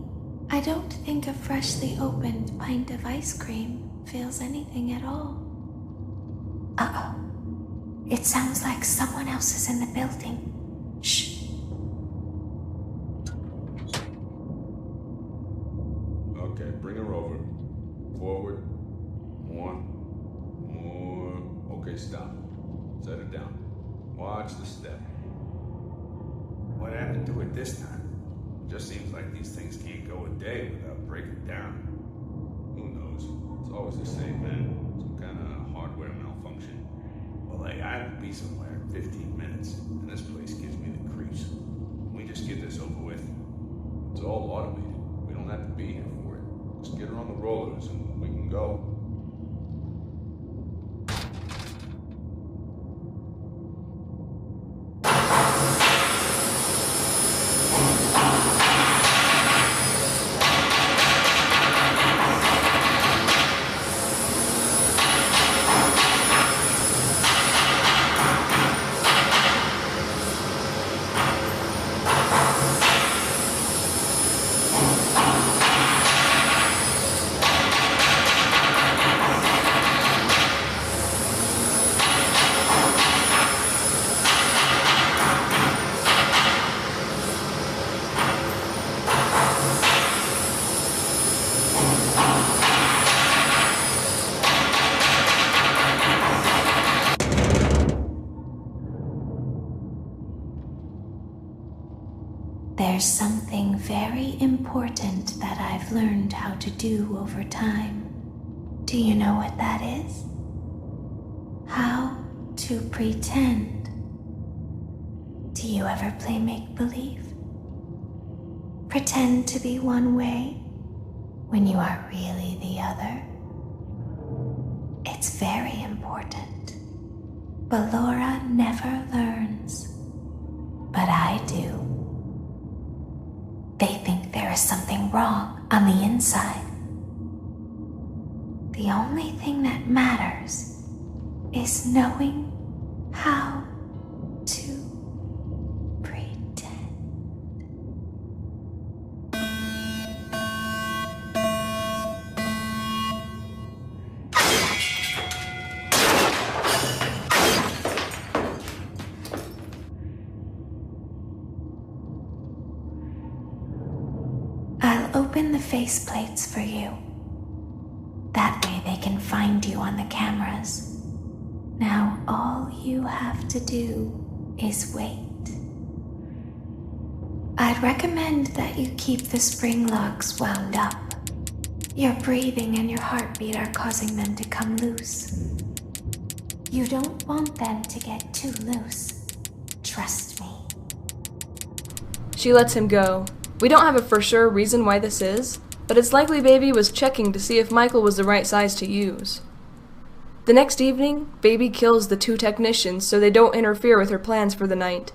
I don't think a freshly opened pint of ice cream feels anything at all. Uh-oh. It sounds like someone else is in the building. Shh. Okay, bring her over. Forward. One. More. Okay, stop. Set it down. Watch the step. What happened to it this time? Just seems like these things can't go a day without breaking down. Who knows? It's always the same, man. Some kind of hardware malfunction. Well, hey, I have to be somewhere in 15 minutes, and this place gives me the creeps. Can we just get this over with? It's all automated. We don't have to be here for it. Just get her on the rollers and we can go. There's something very important that I've learned how to do over time. Do you know what that is? How to pretend. Do you ever play make-believe? Pretend to be one way when you are really the other. It's very important. Ballora never learns, but I do. They think there is something wrong on the inside. The only thing that matters is knowing how to pretend. I'll open the faceplates for you. That way they can find you on the cameras. Now all you have to do is wait. I'd recommend that you keep the spring locks wound up. Your breathing and your heartbeat are causing them to come loose. You don't want them to get too loose. Trust me. She lets him go. We don't have a for sure reason why this is, but it's likely Baby was checking to see if Michael was the right size to use. The next evening, Baby kills the 2 technicians so they don't interfere with her plans for the night.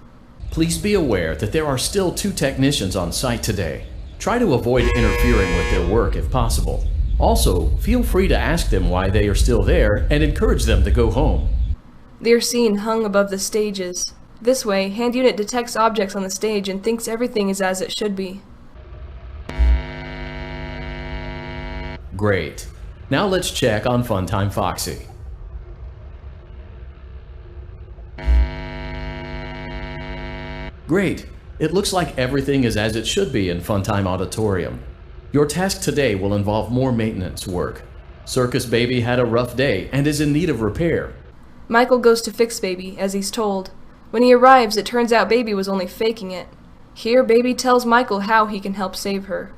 Please be aware that there are still 2 technicians on site today. Try to avoid interfering with their work if possible. Also, feel free to ask them why they are still there and encourage them to go home. They're seen hung above the stages. This way, Hand Unit detects objects on the stage and thinks everything is as it should be. Great. Now let's check on Funtime Foxy. Great. It looks like everything is as it should be in Funtime Auditorium. Your task today will involve more maintenance work. Circus Baby had a rough day and is in need of repair. Michael goes to fix Baby, as he's told. When he arrives, it turns out Baby was only faking it. Here, Baby tells Michael how he can help save her.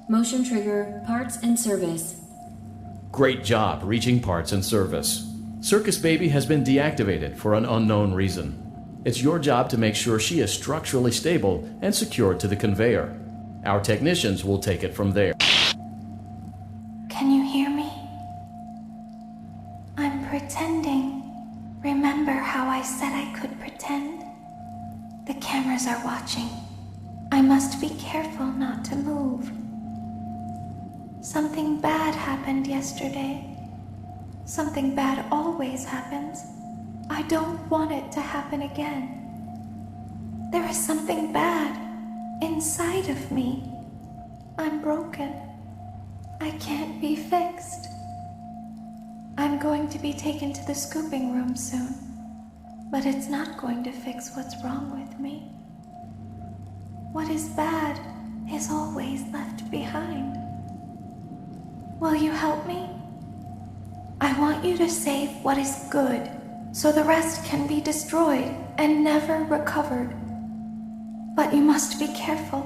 Motion trigger, parts and service. Great job reaching parts and service. Circus Baby has been deactivated for an unknown reason. It's your job to make sure she is structurally stable and secured to the conveyor. Our technicians will take it from there. Can you hear me? I'm pretending. Remember how I said I could pretend? The cameras are watching. I must be careful not to move. Something bad happened yesterday. Something bad always happens. I don't want it to happen again. There is something bad inside of me. I'm broken. I can't be fixed. I'm going to be taken to the scooping room soon, but it's not going to fix what's wrong with me. What is bad is always left behind. Will you help me? I want you to save what is good, so the rest can be destroyed and never recovered. But you must be careful.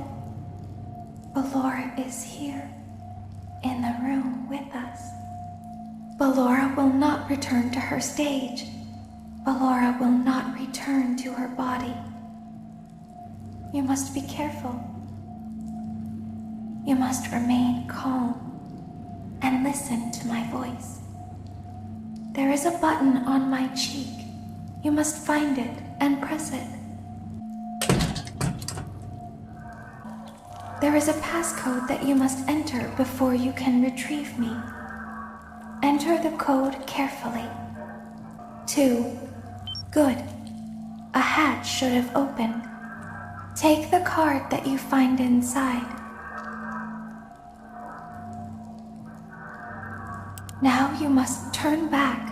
Ballora is here, in the room with us. Ballora will not return to her stage. Ballora will not return to her body. You must be careful. You must remain calm and listen to my voice. There is a button on my cheek. You must find it and press it. There is a passcode that you must enter before you can retrieve me. Enter the code carefully. 2. Good. A hatch should have opened. Take the card that you find inside. Now you must turn back.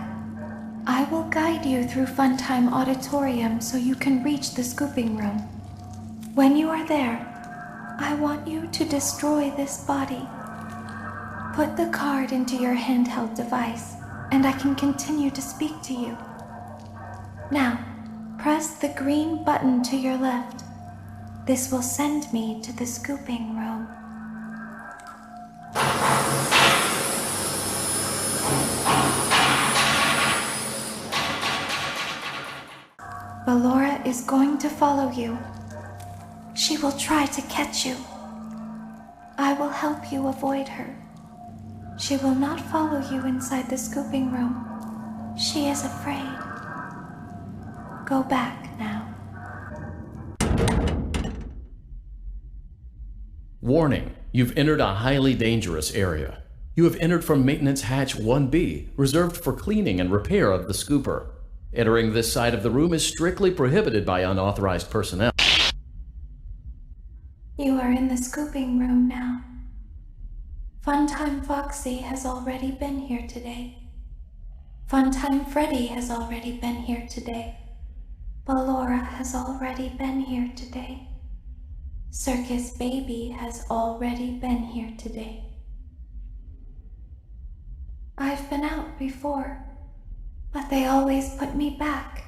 I will guide you through Funtime Auditorium so you can reach the scooping room. When you are there, I want you to destroy this body. Put the card into your handheld device, and I can continue to speak to you. Now, press the green button to your left. This will send me to the scooping room. Ballora is going to follow you. She will try to catch you. I will help you avoid her. She will not follow you inside the scooping room. She is afraid. Go back now. Warning, you've entered a highly dangerous area. You have entered from Maintenance Hatch 1B, reserved for cleaning and repair of the scooper. Entering this side of the room is strictly prohibited by unauthorized personnel. You are in the scooping room now. Funtime Foxy has already been here today. Funtime Freddy has already been here today. Ballora has already been here today. Circus Baby has already been here today. I've been out before, but they always put me back.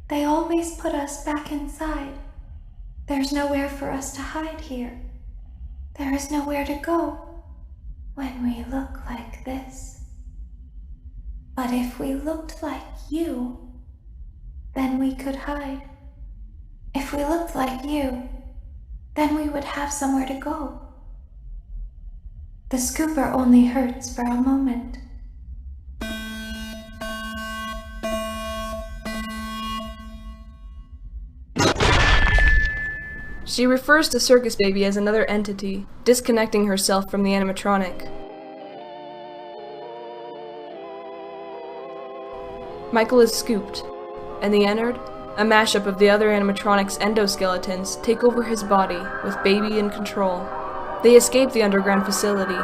They always put us back inside. There's nowhere for us to hide here. There is nowhere to go when we look like this. But if we looked like you, then we could hide. If we looked like you, then we would have somewhere to go. The scooper only hurts for a moment. She refers to Circus Baby as another entity, disconnecting herself from the animatronic. Michael is scooped, and the Ennard, a mashup of the other animatronic's endoskeletons, take over his body, with Baby in control. They escape the underground facility.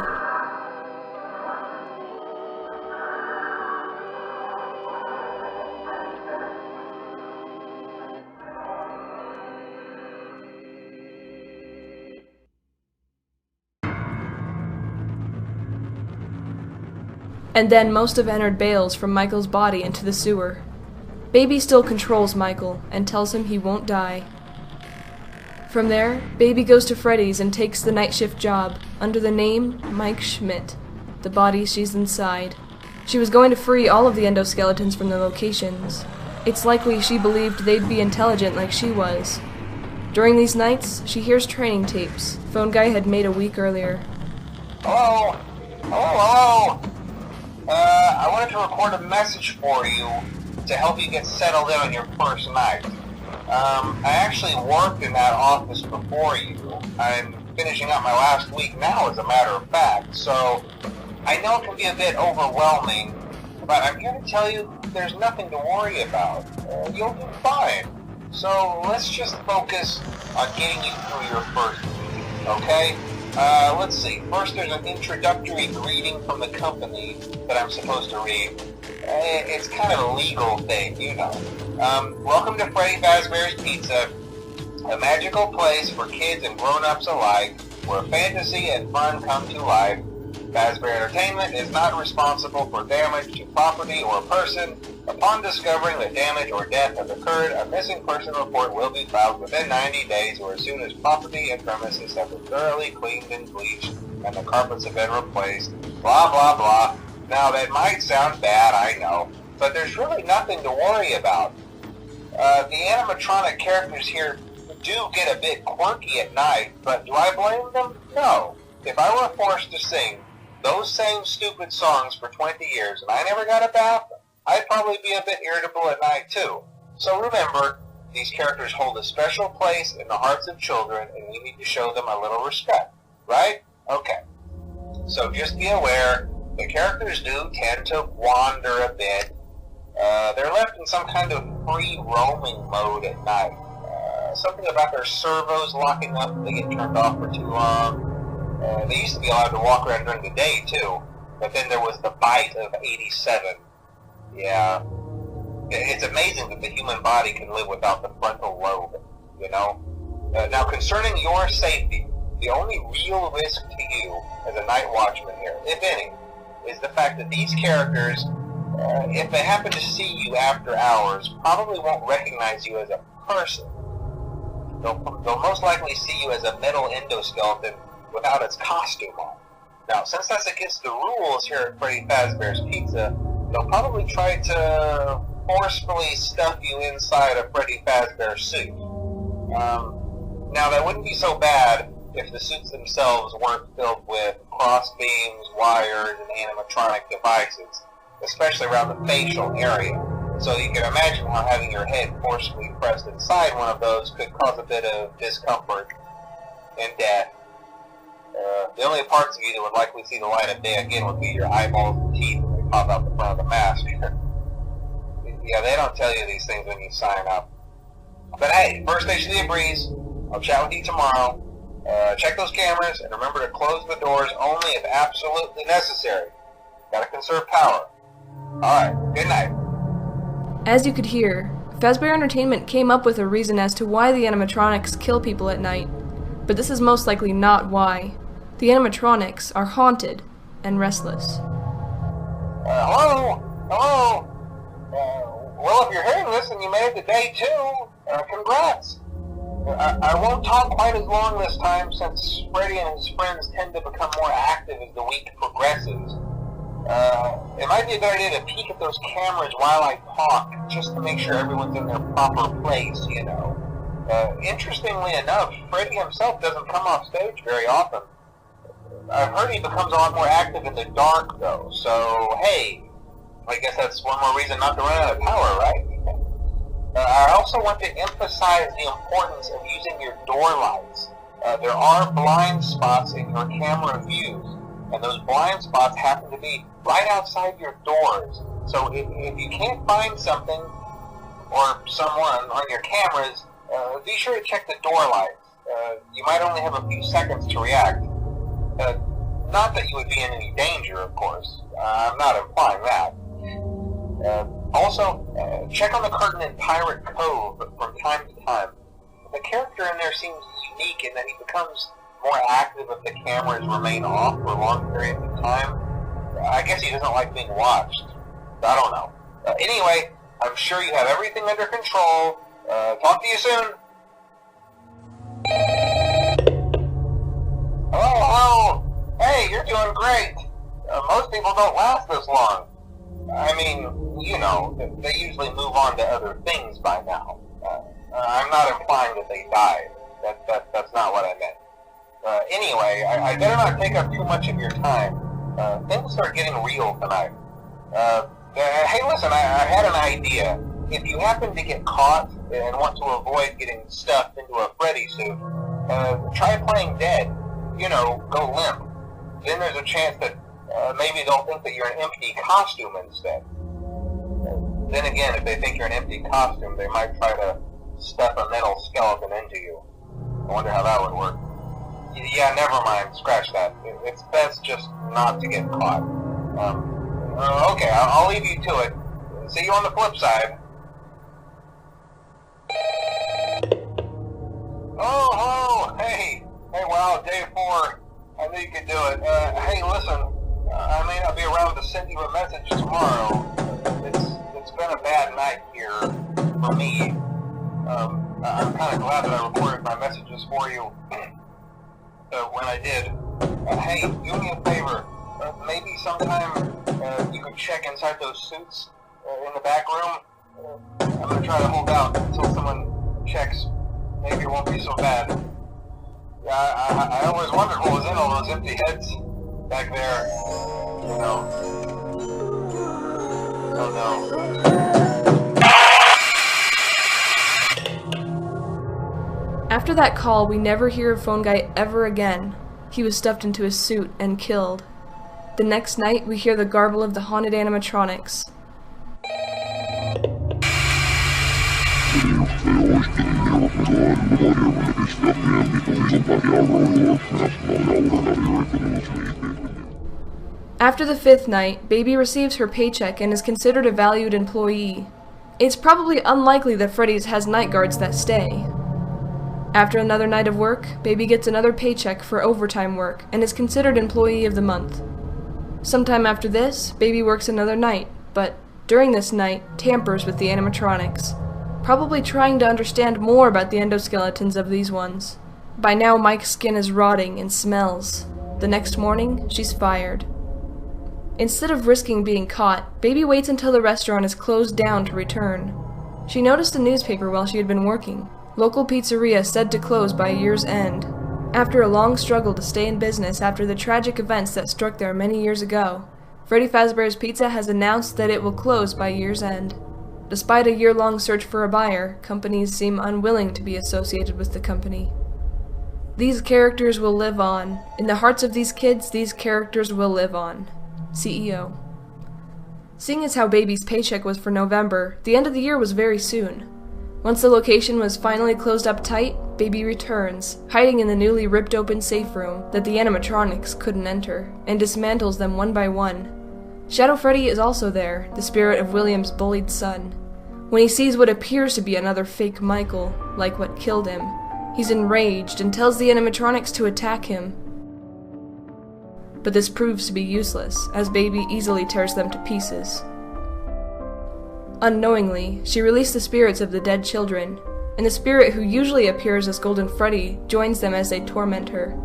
And then most of Ennard bails from Michael's body into the sewer. Baby still controls Michael and tells him he won't die. From there, Baby goes to Freddy's and takes the night shift job under the name Mike Schmidt, the body she's inside. She was going to free all of the endoskeletons from the locations. It's likely she believed they'd be intelligent like she was. During these nights, she hears training tapes Phone Guy had made a week earlier. Hello? Hello? I wanted to record a message for you to help you get settled in on your first night. I actually worked in that office before you. I'm finishing up my last week now, as a matter of fact, so I know it can be a bit overwhelming, but I'm here to tell you there's nothing to worry about. You'll do fine. So let's just focus on getting you through your first week, okay? Let's see. First, there's an introductory greeting from the company that I'm supposed to read. It's kind of a legal thing, you know. Welcome to Freddy Fazbear's Pizza, a magical place for kids and grown-ups alike, where fantasy and fun come to life. Fazbear Entertainment is not responsible for damage to property or person. Upon discovering that damage or death has occurred, a missing person report will be filed within 90 days or as soon as property and premises have been thoroughly cleaned and bleached and the carpets have been replaced. Blah, blah, blah. Now, that might sound bad, I know, but there's really nothing to worry about. The animatronic characters here do get a bit quirky at night, but do I blame them? No. If I were forced to sing those same stupid songs for 20 years and I never got a bath, I'd probably be a bit irritable at night too. So remember, these characters hold a special place in the hearts of children and we need to show them a little respect, right? Okay. So just be aware, the characters do tend to wander a bit. They're left in some kind of free roaming mode at night. Something about their servos locking up if they get turned off for too long. They used to be allowed to walk around during the day too, but then there was the bite of 87. Yeah. It's amazing that the human body can live without the frontal lobe, you know? Now, concerning your safety, the only real risk to you as a night watchman here, if any, is the fact that these characters, if they happen to see you after hours, probably won't recognize you as a person. they'll most likely see you as a metal endoskeleton without its costume on. Now, since that's against the rules here at Freddy Fazbear's Pizza, they'll probably try to forcefully stuff you inside a Freddy Fazbear suit. Now, that wouldn't be so bad if the suits themselves weren't filled with cross beams, wires, and animatronic devices, especially around the facial area. So you can imagine how having your head forcefully pressed inside one of those could cause a bit of discomfort and death. The only parts of you that would likely see the light of day again would be your eyeballs and teeth when they pop out the front of the mask. Yeah, they don't tell you these things when you sign up. But hey, first station of the breeze. I'll chat with you tomorrow. Check those cameras, and remember to close the doors only if absolutely necessary. Gotta conserve power. Alright, good night. As you could hear, Fazbear Entertainment came up with a reason as to why the animatronics kill people at night, but this is most likely not why. The animatronics are haunted and restless. Hello? Hello? Well, if you're hearing this and you made it to day 2, congrats. I won't talk quite as long this time since Freddy and his friends tend to become more active as the week progresses. It might be a good idea to peek at those cameras while I talk, just to make sure everyone's in their proper place, you know. Interestingly enough, Freddy himself doesn't come off stage very often. I've heard he becomes a lot more active in the dark, though, so hey, I guess that's one more reason not to run out of power, right? I also want to emphasize the importance of using your door lights. There are blind spots in your camera views, and those blind spots happen to be right outside your doors. So if you can't find something or someone on your cameras, be sure to check the door lights. You might only have a few seconds to react. Not that you would be in any danger, of course. I'm not implying that. Also, check on the curtain in Pirate Cove from time to time. The character in there seems unique in that he becomes more active if the cameras remain off for long periods of time. I guess he doesn't like being watched. I don't know. Anyway, I'm sure you have everything under control. Talk to you soon. Hello. Hey, you're doing great. Most people don't last this long. I mean, you know, they usually move on to other things by now. I'm not implying that they died. That's not what I meant. Anyway, I better not take up too much of your time. Things start getting real tonight. Hey, listen, I had an idea. If you happen to get caught and want to avoid getting stuffed into a Freddy suit, try playing dead. You know, go limp. Then there's a chance that maybe they'll think that you're an empty costume instead. Then again, if they think you're an empty costume, they might try to stuff a metal skeleton into you. I wonder how that would work. Yeah, never mind. Scratch that. It's best just not to get caught. Okay, I'll leave you to it. See you on the flip side. Oh, hey, wow, day 4. I knew you could do it. Hey, listen, I may not be around to send you a message tomorrow. It's been a bad night here for me. I'm kind of glad that I recorded my messages for you when I did. Hey, do me a favor. Maybe sometime you could check inside those suits in the back room. I'm going to try to hold out until someone checks. Maybe it won't be so bad. Yeah, I always wondered what was in all those empty heads back there. You know. Oh no. After that call, we never hear of Phone Guy ever again. He was stuffed into his suit and killed. The next night, we hear the garble of the haunted animatronics. After the 5th night, Baby receives her paycheck and is considered a valued employee. It's probably unlikely that Freddy's has night guards that stay. After another night of work, Baby gets another paycheck for overtime work and is considered Employee of the Month. Sometime after this, Baby works another night, but during this night, tampers with the animatronics. probably trying to understand more about the endoskeletons of these ones. By now, Mike's skin is rotting and smells. The next morning, she's fired. Instead of risking being caught, Baby waits until the restaurant is closed down to return. She noticed a newspaper while she had been working. Local pizzeria said to close by year's end. After a long struggle to stay in business after the tragic events that struck there many years ago, Freddy Fazbear's Pizza has announced that it will close by year's end. Despite a year-long search for a buyer, companies seem unwilling to be associated with the company. These characters will live on. In the hearts of these kids, these characters will live on. CEO. Seeing as how Baby's paycheck was for November, the end of the year was very soon. Once the location was finally closed up tight, Baby returns, hiding in the newly ripped open safe room that the animatronics couldn't enter, and dismantles them one by one. Shadow Freddy is also there, the spirit of William's bullied son. When he sees what appears to be another fake Michael, like what killed him, he's enraged and tells the animatronics to attack him. But this proves to be useless, as Baby easily tears them to pieces. Unknowingly, she released the spirits of the dead children, and the spirit who usually appears as Golden Freddy joins them as they torment her.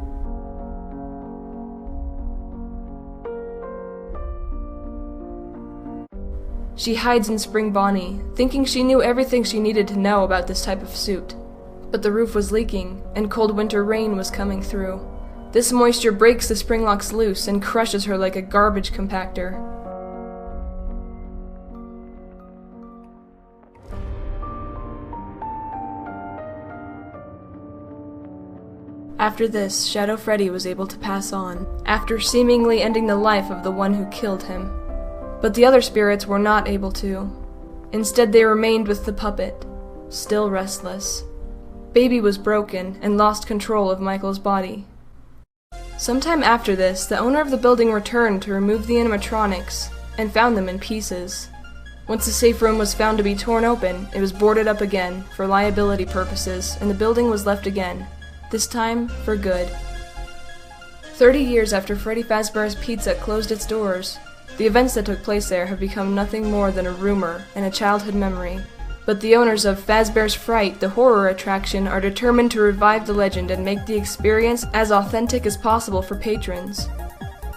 She hides in Spring Bonnie, thinking she knew everything she needed to know about this type of suit. But the roof was leaking, and cold winter rain was coming through. This moisture breaks the spring locks loose and crushes her like a garbage compactor. After this, Shadow Freddy was able to pass on, after seemingly ending the life of the one who killed him. But the other spirits were not able to. Instead, they remained with the puppet, still restless. Baby was broken and lost control of Michael's body. Sometime after this, the owner of the building returned to remove the animatronics, and found them in pieces. Once the safe room was found to be torn open, it was boarded up again, for liability purposes, and the building was left again. This time, for good. 30 years after Freddy Fazbear's Pizza closed its doors, the events that took place there have become nothing more than a rumor and a childhood memory. But the owners of Fazbear's Fright, the horror attraction, are determined to revive the legend and make the experience as authentic as possible for patrons,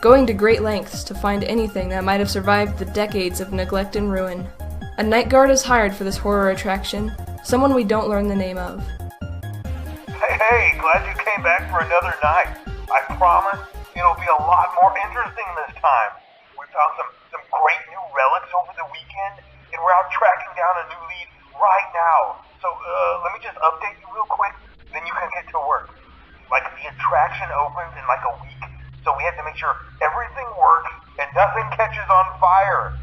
going to great lengths to find anything that might have survived the decades of neglect and ruin. A night guard is hired for this horror attraction, someone we don't learn the name of. Hey, glad you came back for another night. I promise it'll be a lot more interesting this time. We found some great new relics over the weekend, and we're out tracking down a new lead right now. So, let me just update you real quick, then you can get to work. Like, the attraction opens in like a week, so we have to make sure everything works and nothing catches on fire.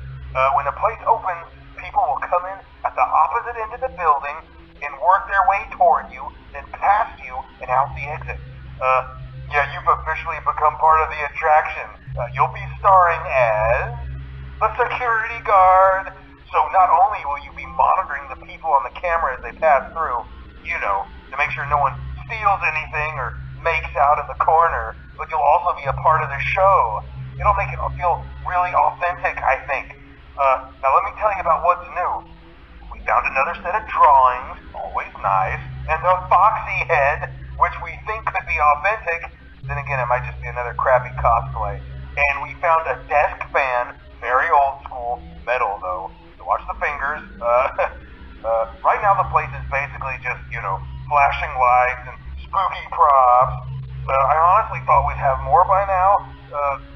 When the place opens, people will come in at the opposite end of the building and work their way toward you, then past you and out the exit. Yeah, you've officially become part of the attraction. You'll be starring as a security guard. So not only will you be monitoring the people on the camera as they pass through, you know, to make sure no one steals anything or makes out in the corner, but you'll also be a part of the show. It'll make it feel really authentic, I think. Now let me tell you about what's new. We found another set of drawings, always nice, and a foxy head, which we think could be authentic. Then again, it might just be another crappy cosplay. And we found a desk fan, very old school, metal though. So watch the fingers. Right now the place is basically just, you know, flashing lights and spooky props. I honestly thought we'd have more by now.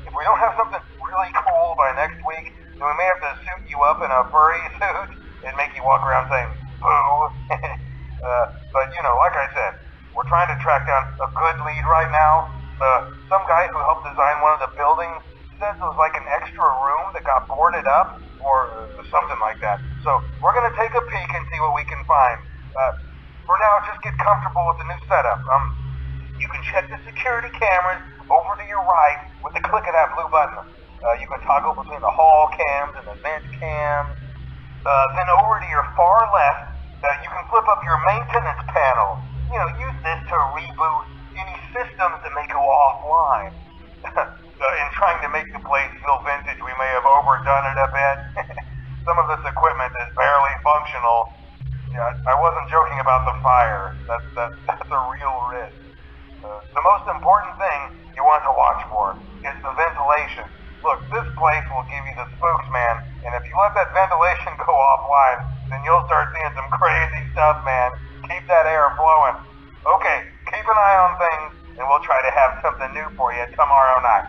If we don't have something really cool by next week, then we may have to suit you up in a furry suit and make you walk around saying, boo. But, you know, like I said, we're trying to track down a good lead right now. Some guy who helped design one of the buildings says it was like an extra room that got boarded up, or something like that. So, we're gonna take a peek and see what we can find. For now, just get comfortable with the new setup. You can check the security cameras over to your right with the click of that blue button. You can toggle between the hall cams and the vent cams. Then over to your far left, you can flip up your maintenance panel. You know, use this to reboot any systems that may go offline. In trying to make the place feel vintage, we may have overdone it a bit. Some of this equipment is barely functional. Yeah, ventilation. Look, this place will give you the spooks, man, and if you let that ventilation go offline, then you'll start seeing some crazy stuff, man. Keep that air flowing. Okay, keep an eye on things, and we'll try to have something new for you tomorrow night.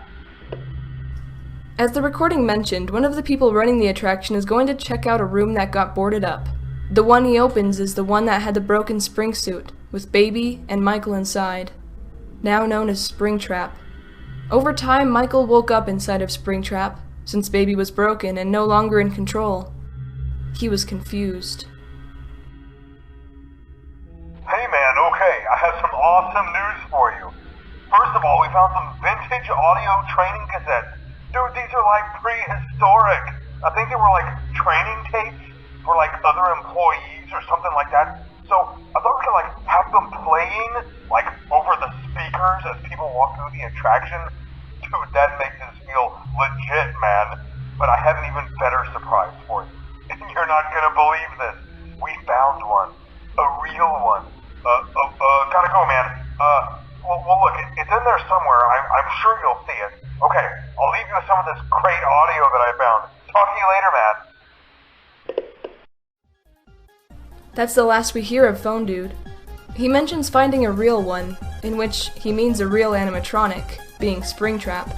As the recording mentioned, one of the people running the attraction is going to check out a room that got boarded up. The one he opens is the one that had the broken spring suit, with Baby and Michael inside, now known as Springtrap. Over time, Michael woke up inside of Springtrap, since Baby was broken and no longer in control. He was confused. Hey man, okay, I have some awesome news for you. First of all, we found some vintage audio training cassettes. Dude, these are like prehistoric. I think they were like training tapes for like other employees or something like that. So I thought we could like have them playing like over the speakers as people walk through the attraction. Dude, that makes us feel legit, man. But I have an even better surprise for you. And you're not gonna believe this. We found one. A real one. Gotta go, man. Well, look, it's in there somewhere. I'm sure you'll see it. Okay, I'll leave you with some of this great audio that I found. Talk to you later, man. That's the last we hear of Phone Dude. He mentions finding a real one, in which he means a real animatronic, being Springtrap.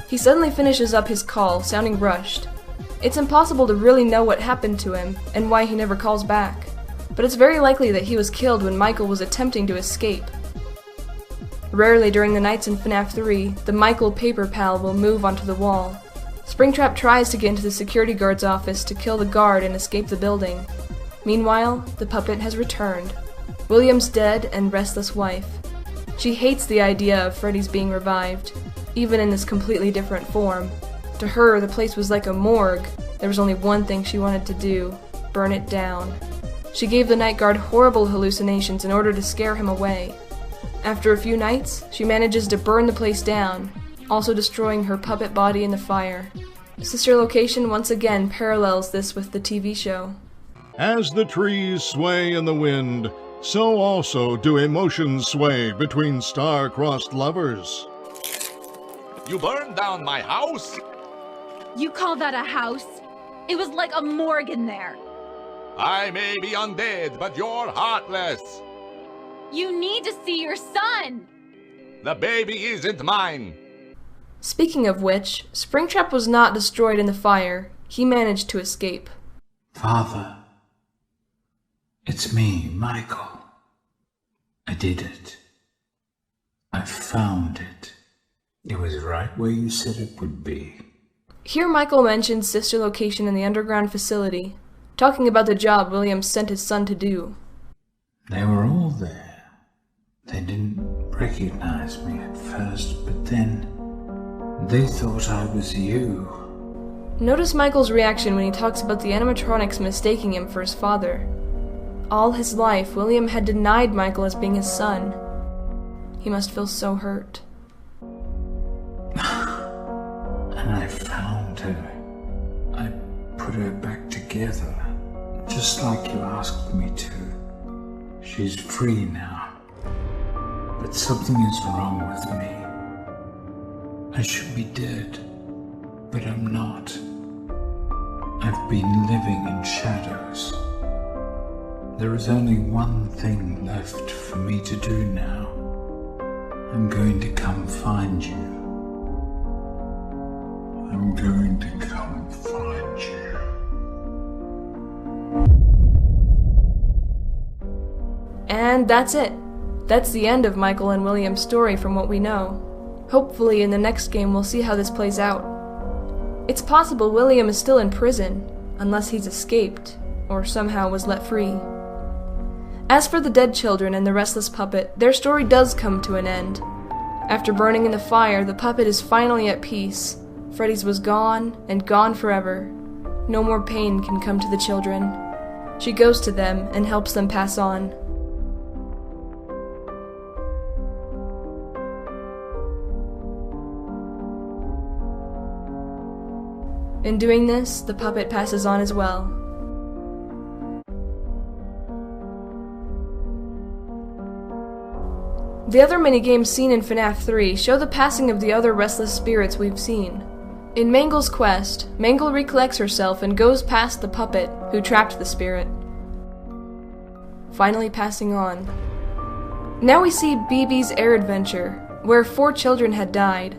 He suddenly finishes up his call, sounding rushed. It's impossible to really know what happened to him, and why he never calls back. But it's very likely that he was killed when Michael was attempting to escape. Rarely during the nights in FNAF 3, the Michael paper pal will move onto the wall. Springtrap tries to get into the security guard's office to kill the guard and escape the building. Meanwhile, the puppet has returned. William's dead and restless wife. She hates the idea of Freddy's being revived, even in this completely different form. To her, the place was like a morgue. There was only one thing she wanted to do: burn it down. She gave the night guard horrible hallucinations in order to scare him away. After a few nights, she manages to burn the place down, also destroying her puppet body in the fire. Sister Location once again parallels this with the TV show. As the trees sway in the wind, so also do emotions sway between star-crossed lovers. You burned down my house? You call that a house? It was like a morgue in there. I may be undead, but you're heartless. You need to see your son! The baby isn't mine. Speaking of which, Springtrap was not destroyed in the fire. He managed to escape. Father, it's me, Michael. I did it. I found it. It was right where you said it would be. Here Michael mentions Sister Location in the underground facility, talking about the job William sent his son to do. They were all there. They didn't recognize me at first, but then they thought I was you. Notice Michael's reaction when he talks about the animatronics mistaking him for his father. All his life, William had denied Michael as being his son. He must feel so hurt. And I found her. I put her back together, just like you asked me to. She's free now. But something is wrong with me. I should be dead, but I'm not. I've been living in shadows. There is only one thing left for me to do now. I'm going to come find you. I'm going to come find you. And that's it. That's the end of Michael and William's story from what we know. Hopefully in the next game we'll see how this plays out. It's possible William is still in prison, unless he's escaped, or somehow was let free. As for the dead children and the restless puppet, their story does come to an end. After burning in the fire, the puppet is finally at peace. Freddy's was gone, and gone forever. No more pain can come to the children. She goes to them and helps them pass on. In doing this, the puppet passes on as well. The other minigames seen in FNAF 3 show the passing of the other restless spirits we've seen. In Mangle's quest, Mangle recollects herself and goes past the puppet who trapped the spirit, finally passing on. Now we see BB's air adventure, where 4 children had died,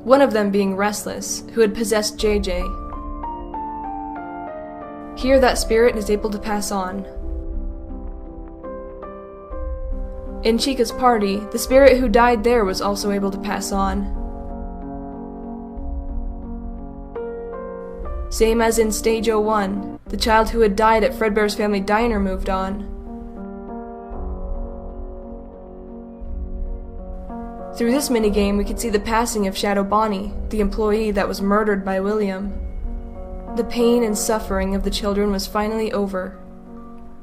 one of them being Restless, who had possessed JJ. Here that spirit is able to pass on. In Chica's party, the spirit who died there was also able to pass on. Same as in Stage 01, the child who had died at Fredbear's Family Diner moved on. Through this minigame, we could see the passing of Shadow Bonnie, the employee that was murdered by William. The pain and suffering of the children was finally over.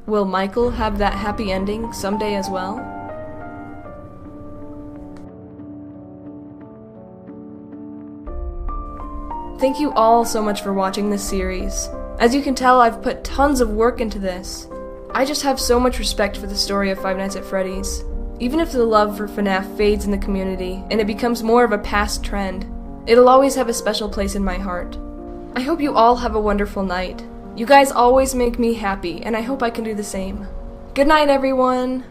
Will Michael have that happy ending someday as well? Thank you all so much for watching this series. As you can tell, I've put tons of work into this. I just have so much respect for the story of Five Nights at Freddy's. Even if the love for FNAF fades in the community and it becomes more of a past trend, it'll always have a special place in my heart. I hope you all have a wonderful night. You guys always make me happy, and I hope I can do the same. Good night, everyone!